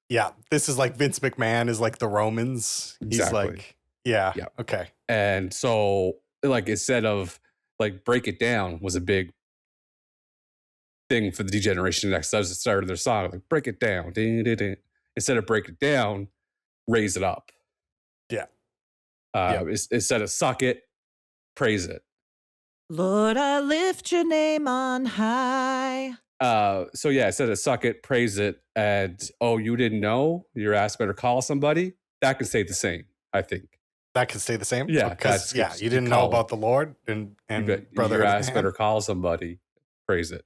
Yeah, this is like Vince McMahon is like the Romans. He's Exactly. like, yeah, Yeah. okay. And so, like, instead of like break it down was a big thing for the D-Generation X. That was the start of their song, like break it down. Instead of break it down, raise it up. Yeah. Yeah. Instead of suck it, praise it. Lord, I lift your name on high. So yeah, instead of suck it, praise it, and oh, you didn't know, your ass better call somebody. That can stay the same, I think. That can stay the same? Yeah, Because, that's you didn't know about the Lord and your Brotherhood of ass Man. better call somebody. Praise it.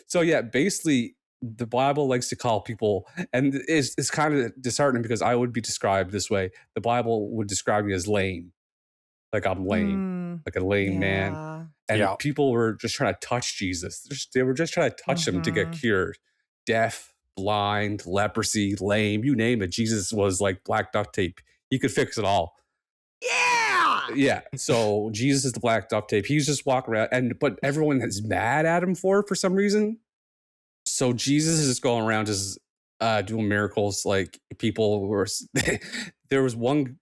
So yeah, basically, the Bible likes to call people, and it's kind of disheartening because I would be described this way. The Bible would describe me as lame, like I'm lame, like a lame man. And people were just trying to touch Jesus. They were just trying to touch him to get cured. Deaf, blind, leprosy, lame, you name it. Jesus was like black duct tape. He could fix it all. Yeah. Yeah. So Jesus is the black duct tape. He's just walking around, but everyone is mad at him for some reason. So Jesus is going around just doing miracles. Like people were, there was one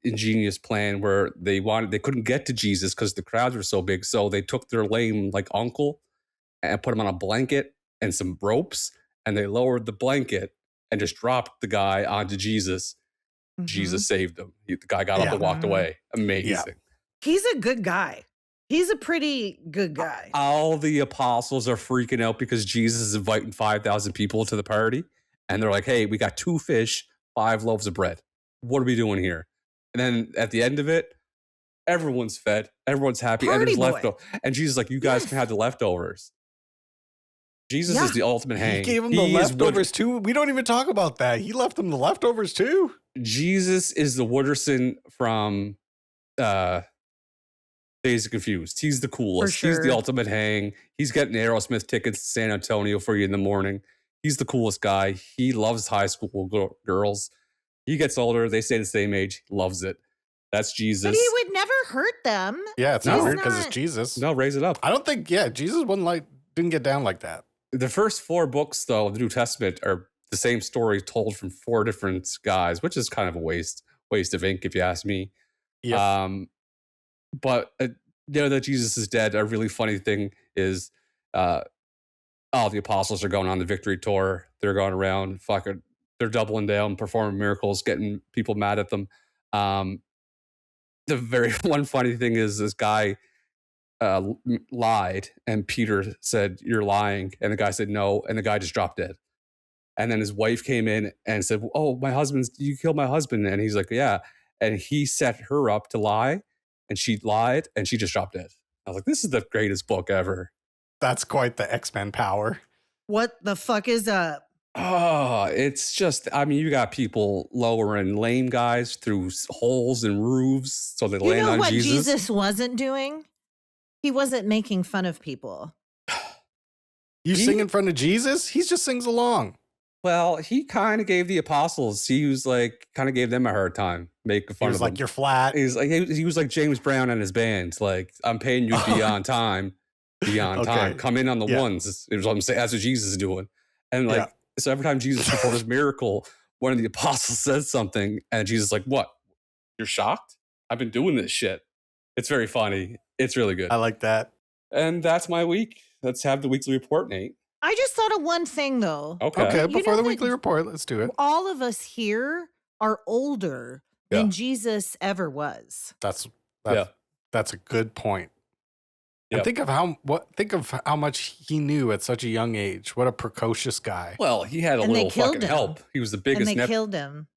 ingenious plan where they couldn't get to Jesus because the crowds were so big. So they took their lame like uncle and put him on a blanket and some ropes, and they lowered the blanket and just dropped the guy onto Jesus. Jesus saved him. The guy got up and walked away. Amazing. Yeah. He's a good guy. He's a pretty good guy. All the apostles are freaking out because Jesus is inviting 5,000 people to the party. And they're like, hey, we got 2 fish, 5 loaves of bread. What are we doing here? And then at the end of it, everyone's fed. Everyone's happy. Party and there's boy. leftovers. And Jesus is like, you guys can have the leftovers. Jesus is the ultimate hang. He gave him the leftovers too. We don't even talk about that. He left them the leftovers too. Jesus is the Wooderson from Days of Confused. He's the coolest. For sure. He's the ultimate hang. He's getting Aerosmith tickets to San Antonio for you in the morning. He's the coolest guy. He loves high school girls. He gets older. They stay the same age. Loves it. That's Jesus. But he would never hurt them. Yeah, it's not weird because it's Jesus. No, raise it up. I don't think, Jesus didn't get down like that. The first 4 books, though, of the New Testament are the same story told from 4 different guys, which is kind of a waste of ink, if you ask me. Yep. But that Jesus is dead. A really funny thing is all the apostles are going on the victory tour. They're going around, they're doubling down, performing miracles, getting people mad at them. The very one funny thing is this guy lied, and Peter said, you're lying. And the guy said, no. And the guy just dropped dead. And then his wife came in and said, oh, you killed my husband. And he's like, yeah. And he set her up to lie, and she lied, and she just dropped dead. I was like, this is the greatest book ever. That's quite the X-Men power. What the fuck is up? Oh, it's just, you got people lowering lame guys through holes in roofs so they land on Jesus. You know what Jesus wasn't doing? He wasn't making fun of people. You sing in front of Jesus? He just sings along. Well, he kind of gave the apostles, he was like, kind of gave them a hard time, making fun of them. He was like, you're flat. He's like, he was like James Brown and his band. Like, I'm paying you to be on time. Be on time. Come in on the ones. Is what I'm saying. That's what Jesus is doing. And so every time Jesus performed his miracle, one of the apostles says something, and Jesus is like, what? You're shocked? I've been doing this shit. It's very funny. It's really good. I like that. And that's my week. Let's have the weekly report, Nate. I just thought of one thing, though. Okay. Before the weekly report, let's do it. All of us here are older than Jesus ever was. That's a good point. And think of how much he knew at such a young age. What a precocious guy. Well, he had a little fucking help. He was the biggest. And they killed him.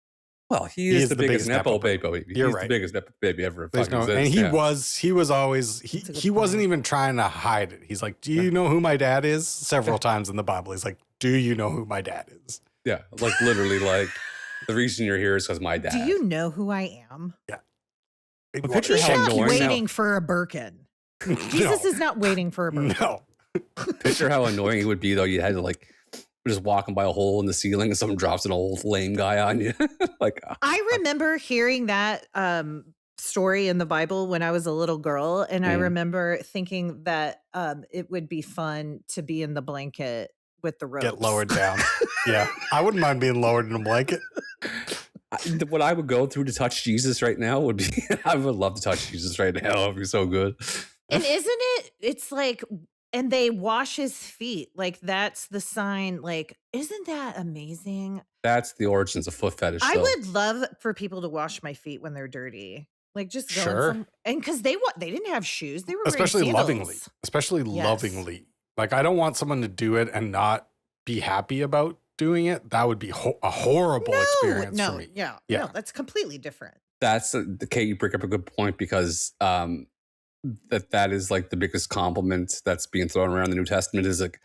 Well, he is the biggest Nepo baby. You're He's right. the biggest Nepo baby ever. And he was always, he wasn't even trying to hide it. He's like, do you know who my dad is? Several times in the Bible. He's like, do you know who my dad is? Yeah. Like literally the reason you're here is because my dad. Do you know who I am? Yeah. Picture He's how not annoying waiting for a Birkin. Jesus is not waiting for a Birkin. No. Picture how annoying it would be though. You had to just walking by a hole in the ceiling and someone drops an old lame guy on you. I remember hearing that story in the Bible when I was a little girl. And I remember thinking that it would be fun to be in the blanket with the ropes. Get lowered down. Yeah. I wouldn't mind being lowered in a blanket. What I would go through to touch Jesus right now would be, I would love to touch Jesus right now. It would be so good. And isn't it? It's like, and they wash his feet. Like that's the sign. Like, isn't that amazing? That's the origins of foot fetish. I though. would love for people to wash my feet when they're dirty. Like just go Sure. and because they didn't have shoes. They were Especially wearing lovingly. sandals. Especially Yes. lovingly. Like, I don't want someone to do it and not be happy about doing it. That would be a horrible experience for me. Yeah. Yeah. No, that's completely different. That's the Kate. You bring up a good point because that is like the biggest compliment that's being thrown around the New Testament is like,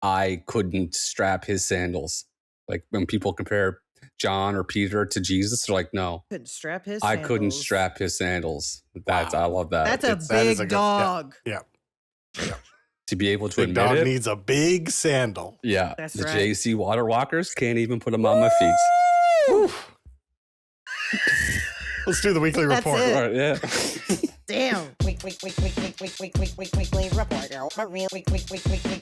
I couldn't strap his sandals. Like when people compare John or Peter to Jesus, they're like, no, Couldn't strap his I couldn't sandals. strap his sandals. That's Wow. I love that. That's a It's- that is big a good- yeah. dog. Yeah. to be able to Big admit dog it. needs a big sandal. Yeah, That's the right. JC water walkers can't even put them on my feet. Oof. Let's do the weekly That's report. it. All right, yeah. Damn. Weekly report. Maria, weekly report.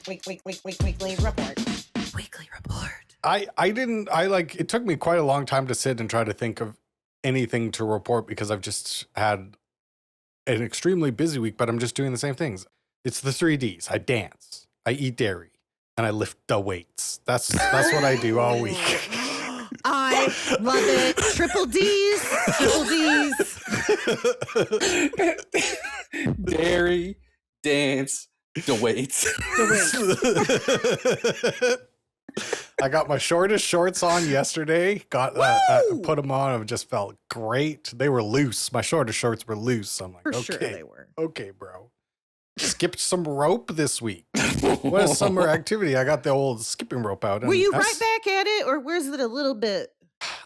Weekly report. It took me quite a long time to sit and try to think of anything to report because I've just had an extremely busy week, but I'm just doing the same things. It's the 3Ds. I dance, I eat dairy, and I lift the weights. That's what I do all week. I love it. Triple D's. Dairy, dance, the weights. I got my shortest shorts on yesterday. Put them on. It just felt great. They were loose. My shortest shorts were loose. I'm like, For okay, sure they were. okay, bro. Skipped some rope this week. What a summer activity. I got the old skipping rope out. Were and you that's- right back at it, or was it a little bit?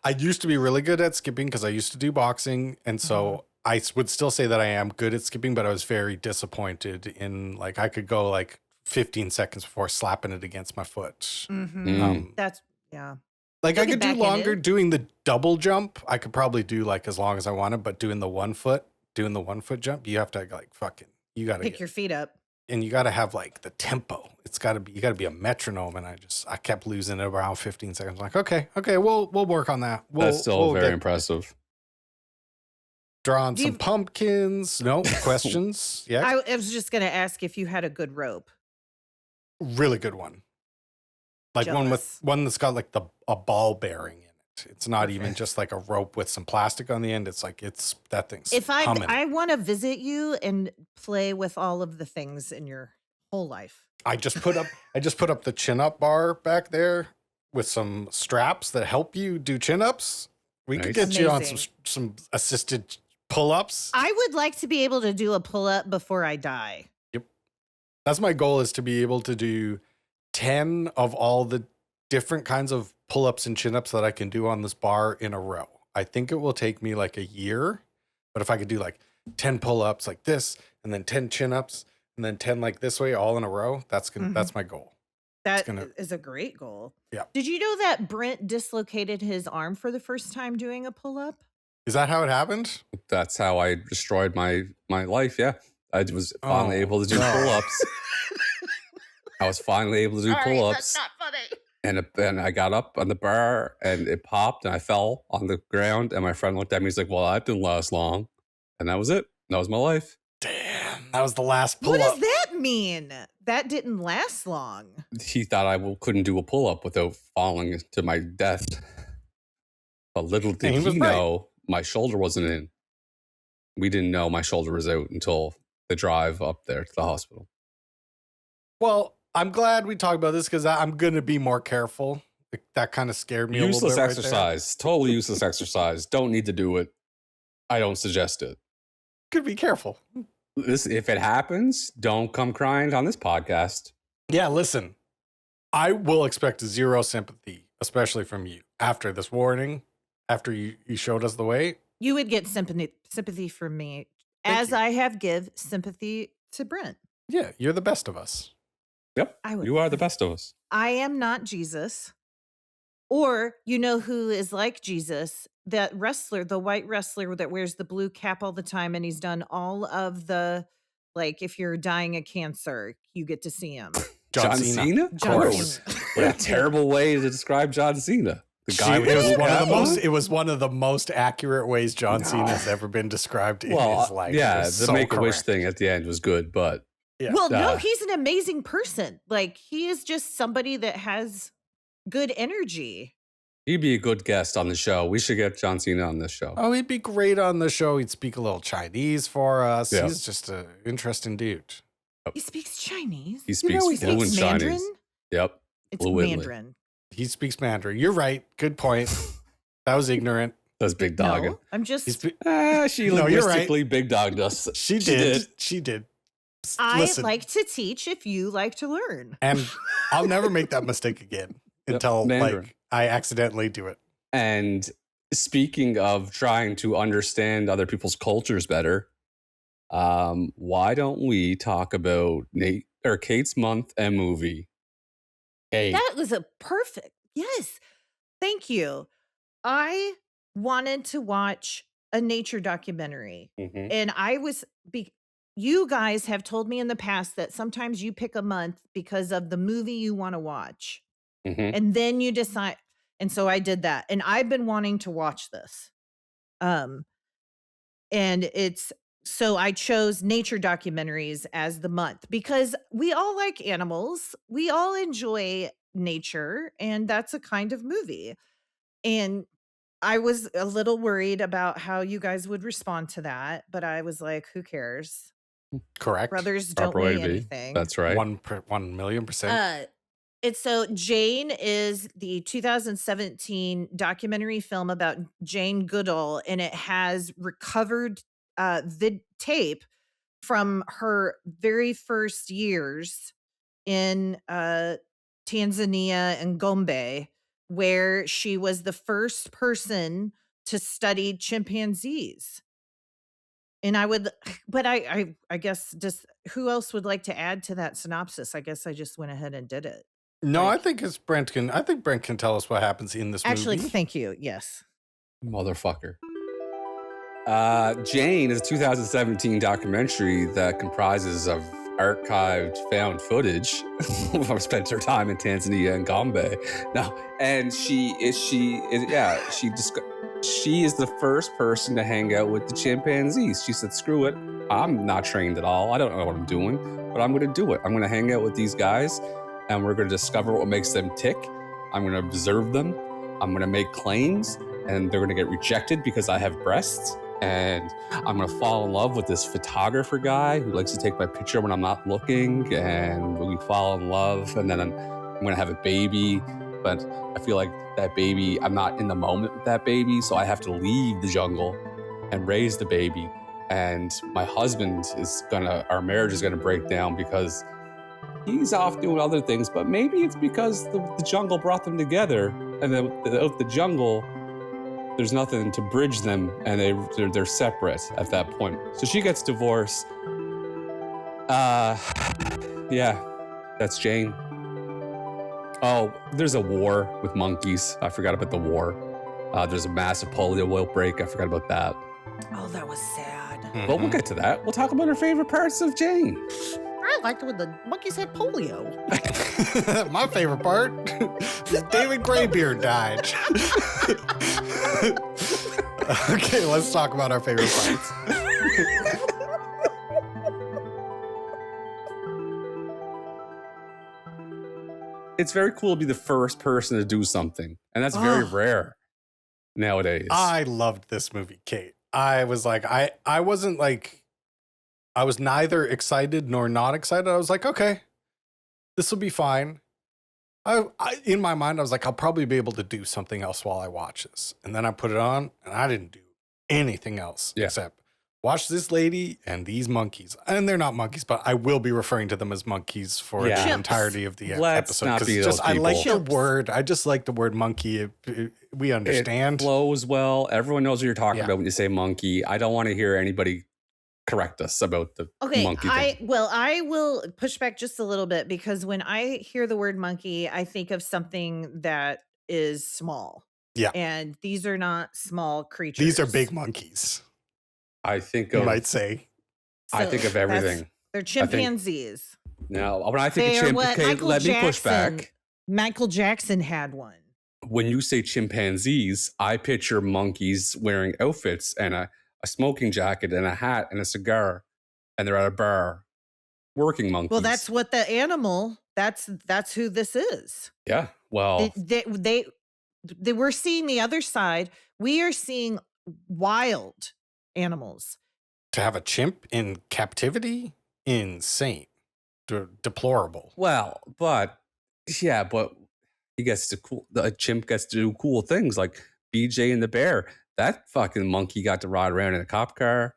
I used to be really good at skipping because I used to do boxing. And so I would still say that I am good at skipping, but I was very disappointed in like I could go like 15 seconds before slapping it against my foot. Mm. That's yeah. Like You'll I get could do back in longer it. doing the double jump. I could probably do like as long as I wanted, but doing the 1 foot jump, you have to like fucking, you got to Pick your feet up. and you got to have like the tempo. It's got to be, you got to be a metronome. And I kept losing it around 15 seconds. Like, okay, we'll work on that. That's still very impressive. Drawing Do some you- pumpkins. No questions. Yeah. I was just going to ask if you had a good rope. Really good one. Like Jealous. one that's got like a ball bearing in it. It's not even Perfect. just like a rope with some plastic on the end. It's like that thing's If humming. I want to visit you and play with all of the things in your whole life. I just put up the chin up bar back there with some straps that help you do chin ups. We could Nice. get you on Amazing. some assisted pull ups. I would like to be able to do a pull up before I die. That's my goal, is to be able to do 10 of all the different kinds of pull ups and chin ups that I can do on this bar in a row. I think it will take me like a year, but if I could do like 10 pull ups like this, and then 10 chin ups, and then 10 like this way, all in a row, that's my goal. That gonna- is a great goal. Yeah. Did you know that Brent dislocated his arm for the first time doing a pull up? Is that how it happened? That's how I destroyed my life. Yeah. I was finally Oh, able to do no. pull-ups. I was finally able to do pull-ups. not funny. And I got up on the bar and it popped and I fell on the ground. And my friend looked at me. He's like, well, that didn't last long. And that was it. That was my life. Damn, that was the last pull What up. does that mean? That didn't last long. He thought I couldn't do a pull-up without falling to my death. But little did And he was he right. know my shoulder wasn't in. We didn't know my shoulder was out until the drive up there to the hospital. Well, I'm glad we talked about this because I'm going to be more careful. That kind of scared me a little Useless bit. exercise. Totally useless exercise. Don't need to do it. I don't suggest it. Could be careful. If it happens, don't come crying on this podcast. Yeah, listen, I will expect zero sympathy, especially from you after this warning, after you showed us the way. You would get sympathy from me, Thank as you. I have give sympathy to Brent. Yeah, you're the best of us. Yep. I would. You are the best of us. I am not Jesus. Or you know who is like Jesus? That wrestler, the white wrestler that wears the blue cap all the time, and he's done all of the, like, if you're dying of cancer, you get to see him. John Cena? Of course. Cena. What a terrible way to describe John Cena. The guy with it was the one of the cap on? most. It was one of the most accurate ways John Cena has ever been described in his life. Yeah, It the was so Make-A-Wish correct. thing at the end was good, but Yeah. Well, no, he's an amazing person. Like, he is just somebody that has good energy. he'd be a good guest on the show. We should get John Cena on this show. Oh, he'd be great on the show. He'd speak a little Chinese for us. Yeah. He's just an interesting dude. He speaks Chinese. He speaks he fluent speaks Chinese. Mandarin. Yep. It's Fluently. Mandarin. He speaks Mandarin. You're right. Good point. That was ignorant. That's big dog. No, I'm just. She No, you're right. linguistically big dogged us. She did. She did. I Listen, like to teach if you like to learn. and I'll never make that mistake again until Mandarin. like I accidentally do it. And speaking of trying to understand other people's cultures better, why don't we talk about Kate's month and movie? Hey, That was a perfect. Yes. Thank you. I wanted to watch a nature documentary. Mhm. And I was, you guys have told me in the past that sometimes you pick a month because of the movie you want to watch. Mhm. And then you decide. And so I did that. And I've been wanting to watch this. And so I chose nature documentaries as the month because we all like animals. We all enjoy nature, and that's a kind of movie. And I was a little worried about how you guys would respond to that, but I was like, who cares? Correct. Brothers don't Proper way weigh to be. anything. That's right. 1,000,000%. It's so Jane is the 2017 documentary film about Jane Goodall, and it has recovered tape from her very first years in Tanzania and Gombe, where she was the first person to study chimpanzees. And I guess just who else would like to add to that synopsis? I guess I just went ahead and did it. No, like- I think Brent can tell us what happens in this Actually, movie. thank you. Yes. Motherfucker. Jane is a 2017 documentary that comprises of archived found footage from spent her time in Tanzania and Gombe. No, and she is the first person to hang out with the chimpanzees. She said, "Screw it, I'm not trained at all. I don't know what I'm doing, but I'm going to do it. I'm going to hang out with these guys, and we're going to discover what makes them tick. I'm going to observe them. I'm going to make claims, and they're going to get rejected because I have breasts. And I'm going to fall in love with this photographer guy who likes to take my picture when I'm not looking. And we fall in love, and then I'm going to have a baby. But I feel like that baby, I'm not in the moment with that baby, so I have to leave the jungle and raise the baby. And my husband our marriage is going to break down because he's off doing other things, but maybe it's because the jungle brought them together, and then without the jungle, there's nothing to bridge them, and they're separate at that point. So she gets divorced. Yeah, that's Jane. Oh, there's a war with monkeys. I forgot about the war. There's a massive polio outbreak. I forgot about that. Oh, that was sad. But we'll get to that. We'll talk about our favorite parts of Jane. I liked when the monkeys had polio. My favorite part is David Graybeard died. Okay, let's talk about our favorite parts. It's very cool to be the first person to do something, and that's very rare nowadays. I loved this movie, Kate. I was like, I wasn't like, I was neither excited nor not excited. I was like, okay, this will be fine. In my mind, I was like, I'll probably be able to do something else while I watch this. And then I put it on, and I didn't do anything else except watch this lady and these monkeys. And they're not monkeys, but I will be referring to them as monkeys for the Chimps. entirety of the Let's episode. not 'Cause be just, those I like people. the word. I just like the word monkey. We understand. It flows well. Everyone knows what you're talking Yeah. about when you say monkey. I don't want to hear anybody correct us about the Okay, monkey thing. I will push back just a little bit because when I hear the word monkey, I think of something that is small. Yeah. And these are not small creatures. These are big monkeys, I think you of might say. I think of that's- everything. They're chimpanzees. Now, when I think They of are chimp, what okay, Michael let me push Jackson back. Michael Jackson had one. When you say chimpanzees, I picture monkeys wearing outfits and a smoking jacket and a hat and a cigar, and they're at a bar working monkeys. Well, that's what the animal. That's who this is. Yeah. Well, They we're seeing the other side. We are seeing wild animals. To have a chimp in captivity, insane, deplorable. well, but yeah, but he gets to the chimp gets to do cool things like BJ and the bear. That fucking monkey got to ride around in a cop car,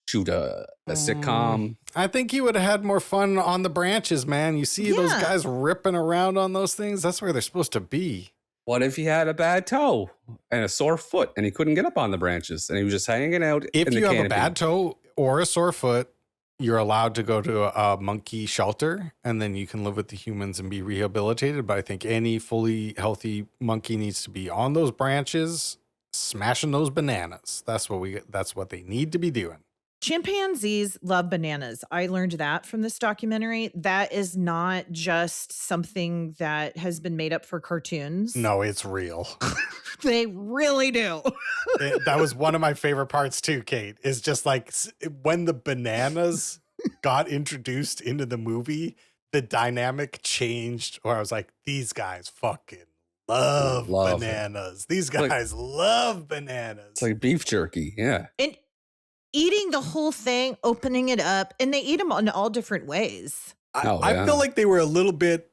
shoot a sitcom. I think he would have had more fun on the branches, man. You see those guys ripping around on those things? That's where they're supposed to be. What if he had a bad toe and a sore foot and he couldn't get up on the branches and he was just hanging out If in the you have canopy? a bad toe or a sore foot, you're allowed to go to a monkey shelter and then you can live with the humans and be rehabilitated. But I think any fully healthy monkey needs to be on those branches, smashing those bananas. That's what they need to be doing. Chimpanzees love bananas. I learned that from this documentary. That is not just something that has been made up for cartoons. No, it's real. They really do. That was one of my favorite parts too, Kate, is just like when the bananas got introduced into the movie, the dynamic changed where I was like, these guys fucking love bananas. These guys love bananas. It's like beef jerky. Yeah. And eating the whole thing, opening it up, and they eat them in all different ways. I feel like they were a little bit,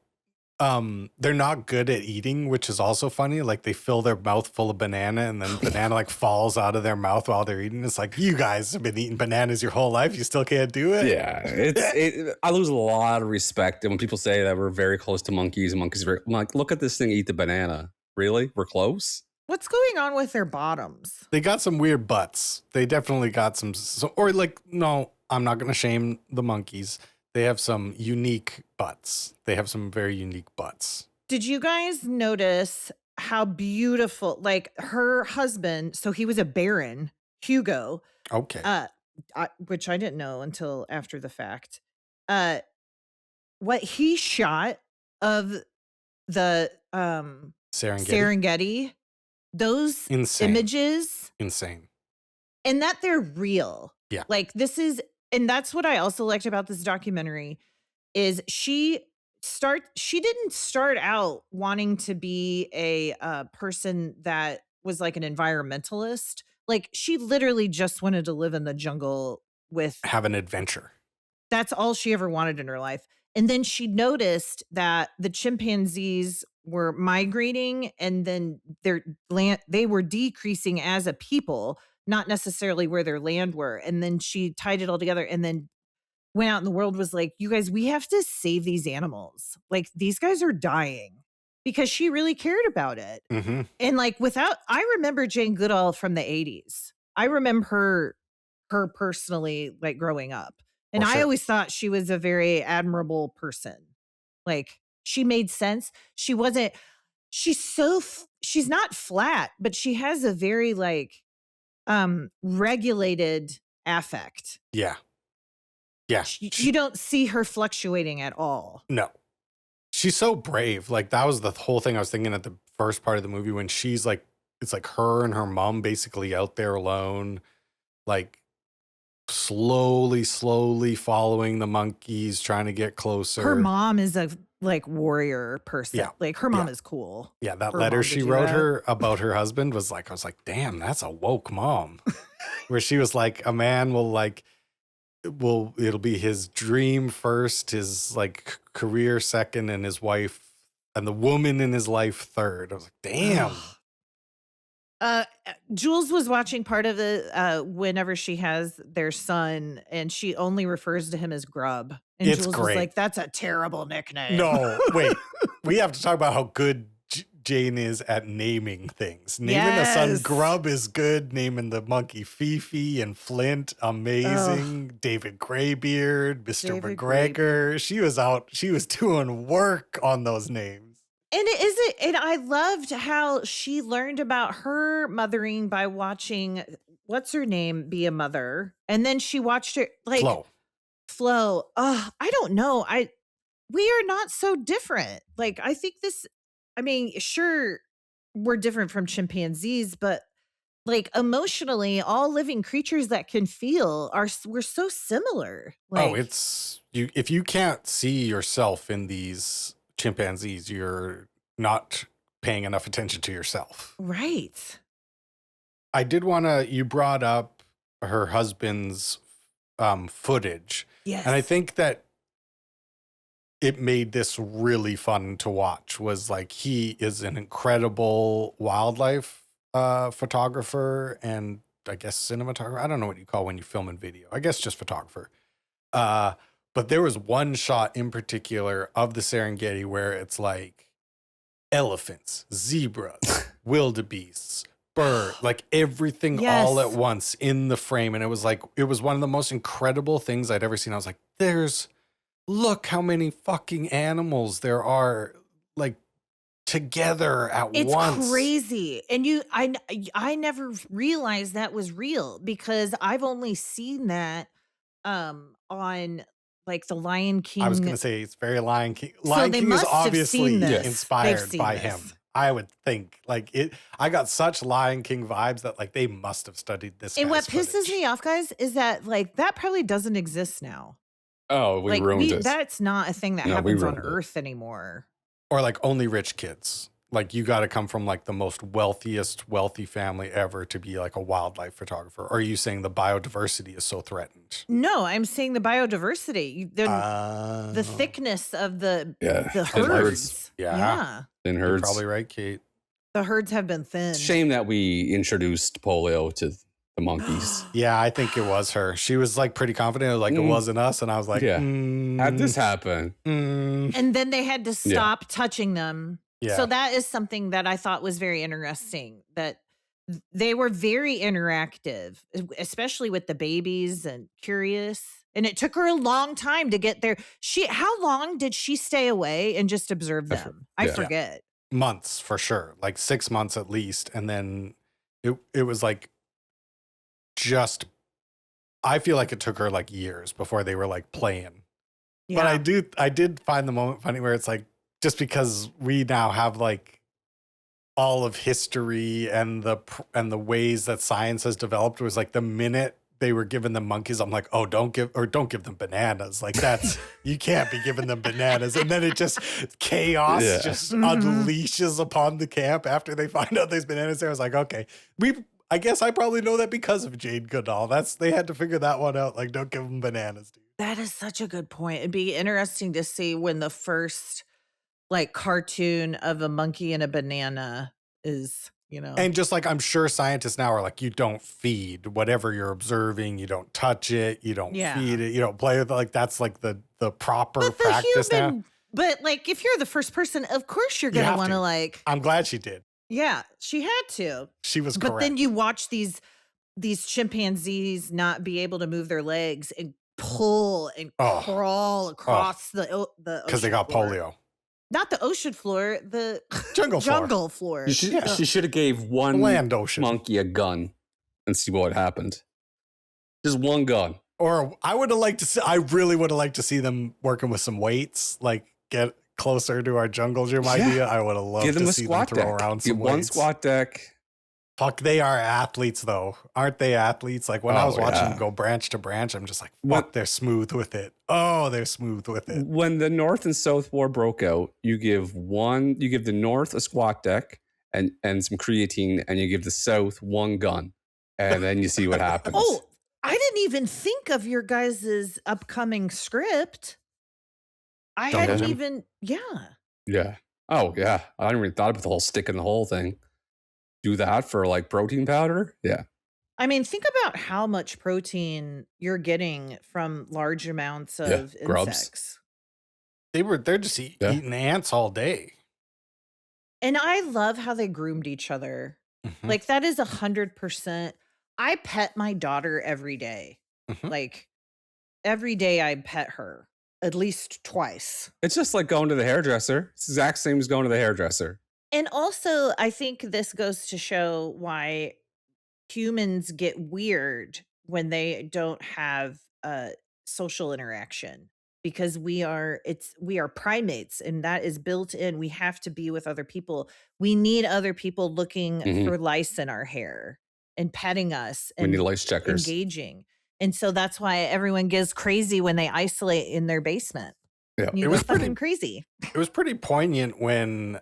they're not good at eating, which is also funny. Like they fill their mouth full of banana and then banana like falls out of their mouth while they're eating. It's like, you guys have been eating bananas your whole life. You still can't do it. Yeah. I lose a lot of respect. And when people say that we're very close to monkeys and monkeys, I'm like, look at this thing eat the banana. Really? We're close? What's going on with their bottoms? They got some weird butts. They definitely got or like, no, I'm not going to shame the monkeys. They have some unique butts. They have some very unique butts. Did you guys notice how beautiful, like her husband, so he was a baron, Hugo. Okay. Which I didn't know until after the fact. What he shot of the Serengeti, those images. Insane. And that they're real. Yeah. Like and that's what I also liked about this documentary is she didn't start out wanting to be a person that was like an environmentalist. Like she literally just wanted to live in the jungle have an adventure. That's all she ever wanted in her life. And then she noticed that the chimpanzees were migrating and then they were decreasing as a people, not necessarily where their land were. And then she tied it all together and then went out in the world, was like, you guys, we have to save these animals. Like these guys are dying, because she really cared about it. Mm-hmm. And like I remember Jane Goodall from the 80s. I remember her personally, like growing up. And I always thought she was a very admirable person. Like she made sense. She's not flat, but she has a very like regulated affect. Yeah. Yeah. You don't see her fluctuating at all. No. She's so brave. Like that was the whole thing I was thinking at the first part of the movie when she's like, it's like her and her mom basically out there alone, like slowly following the monkeys, trying to get closer. Her mom is a like warrior person. Yeah. Like her mom is cool. Yeah. That letter she wrote her about her husband was like, I was like, damn, that's a woke mom. Where she was like, a man it'll be his dream first, his like career second, and his wife and the woman in his life third. I was like, damn. Jules was watching part of the whenever she has their son, and she only refers to him as Grub. And It's Jules great. was like, that's a terrible nickname. No, wait. We have to talk about how good Jane is at naming things. Naming a son Grub is good. Naming the monkey Fifi and Flint, amazing. David Greybeard, Mr. McGregor. She was doing work on those names. And I loved how she learned about her mothering by watching what's her name be a mother. And then she watched her like Flo. I don't know. we are not so different. Like, I think this, I mean, sure, we're different from chimpanzees, but like emotionally, all living creatures that can feel we're so similar. Oh, Like, it's you. If you can't see yourself in these chimpanzees, you're not paying enough attention to yourself. right. I did want to, you brought up her husband's footage. Yes. And I think that it made this really fun to watch. Was like, he is an incredible wildlife photographer and I guess cinematographer. I don't know what you call when you film in video. I guess just photographer. But there was one shot in particular of the Serengeti where it's like elephants, zebras, wildebeests, bird, like everything all at Yes. once in the frame. And it was like, it was one of the most incredible things I'd ever seen. I was like, look how many fucking animals there are, like, together at It's once. crazy. And I never realized that was real because I've only seen that on like the Lion King. I was going to say it's very Lion King. So Lion they King is must have obviously seen this. They've inspired seen by this. him. I would think like it. I got such Lion King vibes that like they must have studied this. And what guy's pisses footage. me off, guys, is that like that probably doesn't exist now. Oh, we Like ruined it. that's not a thing that No, we happens on ruined it. Earth anymore. Or like only rich kids. Like you got to come from like the most wealthy family ever to be like a wildlife photographer. Or are you saying the biodiversity is so threatened? No, I'm saying the biodiversity, the thickness of the Thin herds. Yeah. Thin You're herds. probably right, Kate. The herds have been thin. Shame that we introduced polio to the monkeys. Yeah, I think it was her. She was like pretty confident, like it wasn't us. And I was like, Yeah. How'd this happen? And then they had to stop touching them. Yeah. So that is something that I thought was very interesting, that they were very interactive, especially with the babies and curious. And it took her a long time to get there. How long did she stay away and just observe them? I forget. Months for sure, like 6 months at least. And then it was like I feel like it took her like years before they were like playing. Yeah. But I did find the moment funny where it's like, just because we now have like all of history and the ways that science has developed, was like the minute they were giving them monkeys, I'm like, oh, don't give them bananas. Like that's, you can't be giving them bananas. And then it just, chaos just unleashes upon the camp after they find out there's bananas there. I was like, okay, I guess I probably know that because of Jade Goodall. They had to figure that one out. Like, don't give them bananas, dude. That is such a good point. It'd be interesting to see when the first like cartoon of a monkey and a banana is, And just like, I'm sure scientists now are like, you don't feed whatever you're observing. You don't touch it. You don't feed it. You don't play with it. Like, that's like the proper practice now. But like, if you're the first person, of course you're going to want to like. I'm glad she did. Yeah, she had to. She was But correct. then you watch these chimpanzees not be able to move their legs and pull and crawl across the because they got polio. Not the ocean floor, the jungle floor. She should have gave one land ocean monkey a gun and see what happened. Just one gun. Or I would have liked to see. I really would have liked to see them working with some weights, like get closer to our jungle gym idea. I would have loved Give them to a see squat them throw deck. around some Get one weights. squat deck. Fuck, they are athletes though, aren't they? Athletes. Like when I was watching them go branch to branch, I'm just like, fuck, they're smooth with it. Oh, they're smooth with it. When the North and South War broke out, you give the North a squat deck and some creatine, and you give the South one gun, and then you see what happens. Oh, I didn't even think of your guys' upcoming script. I hadn't even, Yeah. Oh, yeah. I hadn't even thought about the whole stick in the hole thing. Do that for like protein powder? Yeah. I mean, think about how much protein you're getting from large amounts of grubs. insects. They're just eating ants all day. And I love how they groomed each other. Mm-hmm. Like that is 100%. I pet my daughter every day. Mm-hmm. Like every day I pet her at least twice. It's just like going to the hairdresser. It's the exact same as going to the hairdresser. And also, I think this goes to show why humans get weird when they don't have social interaction. because we are primates, and that is built in. We have to be with other people. We need other people looking Mhm. for lice in our hair and petting us We need and lice checkers. engaging. And so that's why everyone gets crazy when they isolate in their basement. Yeah. You It go was fucking pretty- crazy. It was pretty poignant when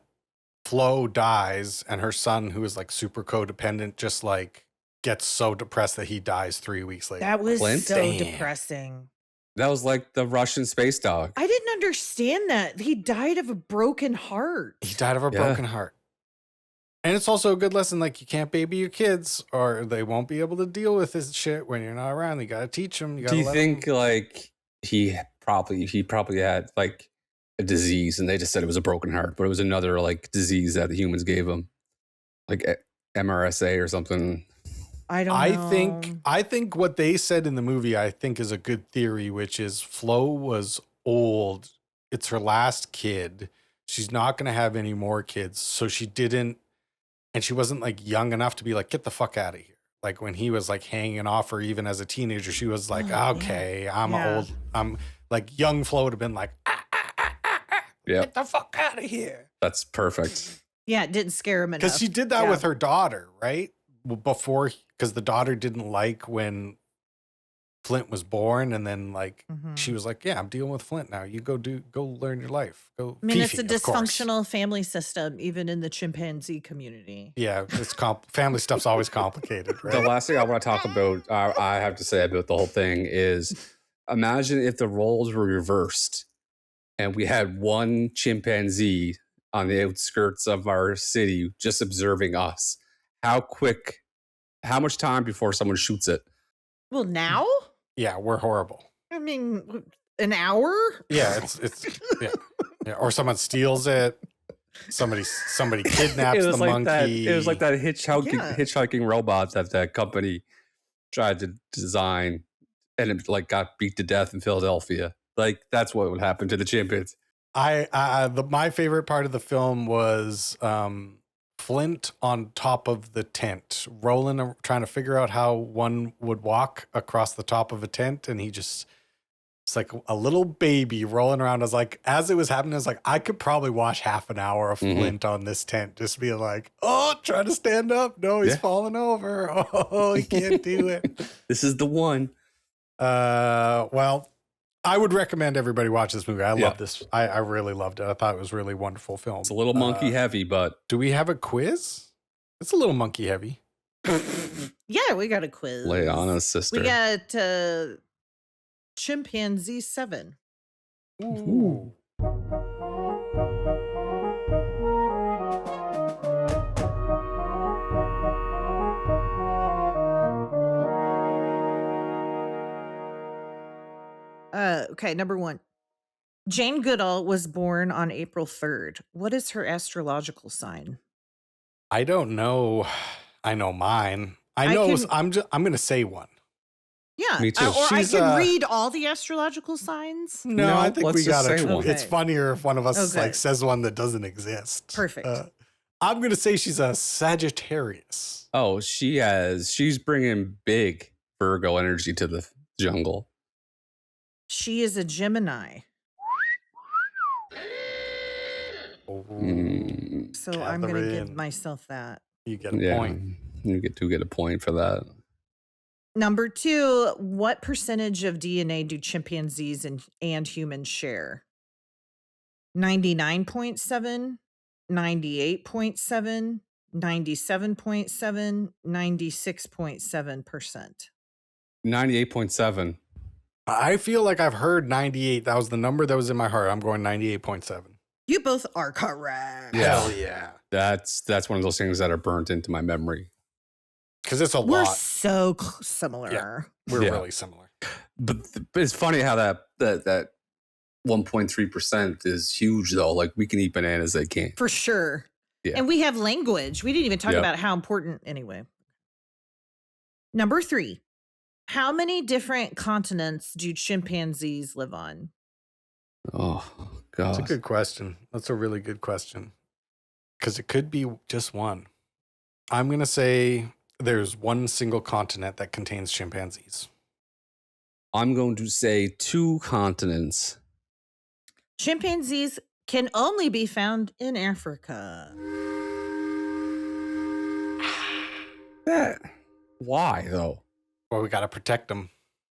Flo dies and her son, who is like super codependent, just like gets so depressed that he dies 3 weeks later. That was Clint? so Damn. depressing. That was like the Russian space dog. I didn't understand that. He died of a broken heart. He died of a Yeah. broken heart. And it's also a good lesson, like you can't baby your kids or they won't be able to deal with this shit when you're not around. You got to teach them. Do you think like he probably had like a disease and they just said it was a broken heart, but it was another like disease that the humans gave him, like MRSA or something? I don't know. I think what they said in the movie, I think is a good theory, which is Flo was old. It's her last kid. She's not going to have any more kids. So she didn't, and she wasn't like young enough to be like, get the fuck out of here. Like when he was like hanging off her, even as a teenager, she was like, Oh, okay, yeah. I'm Yeah. old. I'm like young Flo would have been like, Yeah, get the fuck out of here. that's perfect. Yeah, it didn't scare him enough. Because she did that Yeah. with her daughter, right? Before, because the daughter didn't like when Flint was born, and then like she was like, "Yeah, I'm dealing with Flint now. You go learn your life. Go." I mean, it's Fifi, a of course. dysfunctional family system, even in the chimpanzee community. Yeah, it's family stuff's always complicated, The right? last thing I want to talk about, I have to say about the whole thing is, imagine if the roles were reversed and we had one chimpanzee on the outskirts of our city just observing us. How much time before someone shoots it? Well, now? Yeah, we're horrible. I mean, an hour? Yeah, it's yeah. Or someone steals it. Somebody kidnaps the monkey. It was like that Yeah. hitchhiking robot that that company tried to design, and it like got beat to death in Philadelphia. Like that's what would happen to the chimpanzees. My favorite part of the film was Flint on top of the tent, rolling, trying to figure out how one would walk across the top of a tent, and it's like a little baby rolling around. I was like, as it was happening, I was like, I could probably watch half an hour of Flint on this tent, just being like, oh, trying to stand up. No, he's falling over. Oh, he can't do it. This is the one. Well, I would recommend everybody watch this movie. I love this. I really loved it. I thought it was a really wonderful film. It's a little monkey heavy, but Do we have a quiz? It's a little monkey heavy. Yeah, we got a quiz. lay it on us, sister. We got Chimpanzee 7. Ooh. Okay, number 1. Jane Goodall was born on April 3rd. What is her astrological sign? I don't know. I know mine. I I'm going to say one. Yeah. Me too. Or She's, I can read all the astrological signs. No, I think let's we just got to. say one. It's Okay. funnier if one of us Okay. like says one that doesn't exist. Perfect. I'm going to say she's a Sagittarius. Oh, she's bringing big Virgo energy to the jungle. She is a Gemini. Oh, So I'm going to give Catherine. myself that. you get a Yeah, point. you get a point for that. Number 2, what percentage of DNA do chimpanzees and humans share? 99.7, 98.7, 97.7, 96.7%. 98.7. I feel like I've heard 98. That was the number that was in my heart. I'm going 98.7. You both are correct. Yeah. Hell yeah. That's one of those things that are burnt into my memory. Because it's a We're lot. so similar. Yeah. We're Yeah. really similar. But it's funny how that 1.3% is huge though. Like we can eat bananas, they can't. For sure. Yeah. And we have language. We didn't even talk Yep. about how important anyway. Number 3. How many different continents do chimpanzees live on? Oh God. That's a good question. That's a really good question. Because it could be just one. I'm going to say there's one single continent that contains chimpanzees. I'm going to say 2 continents Chimpanzees can only be found in Africa. Why though? Well, we got to protect them.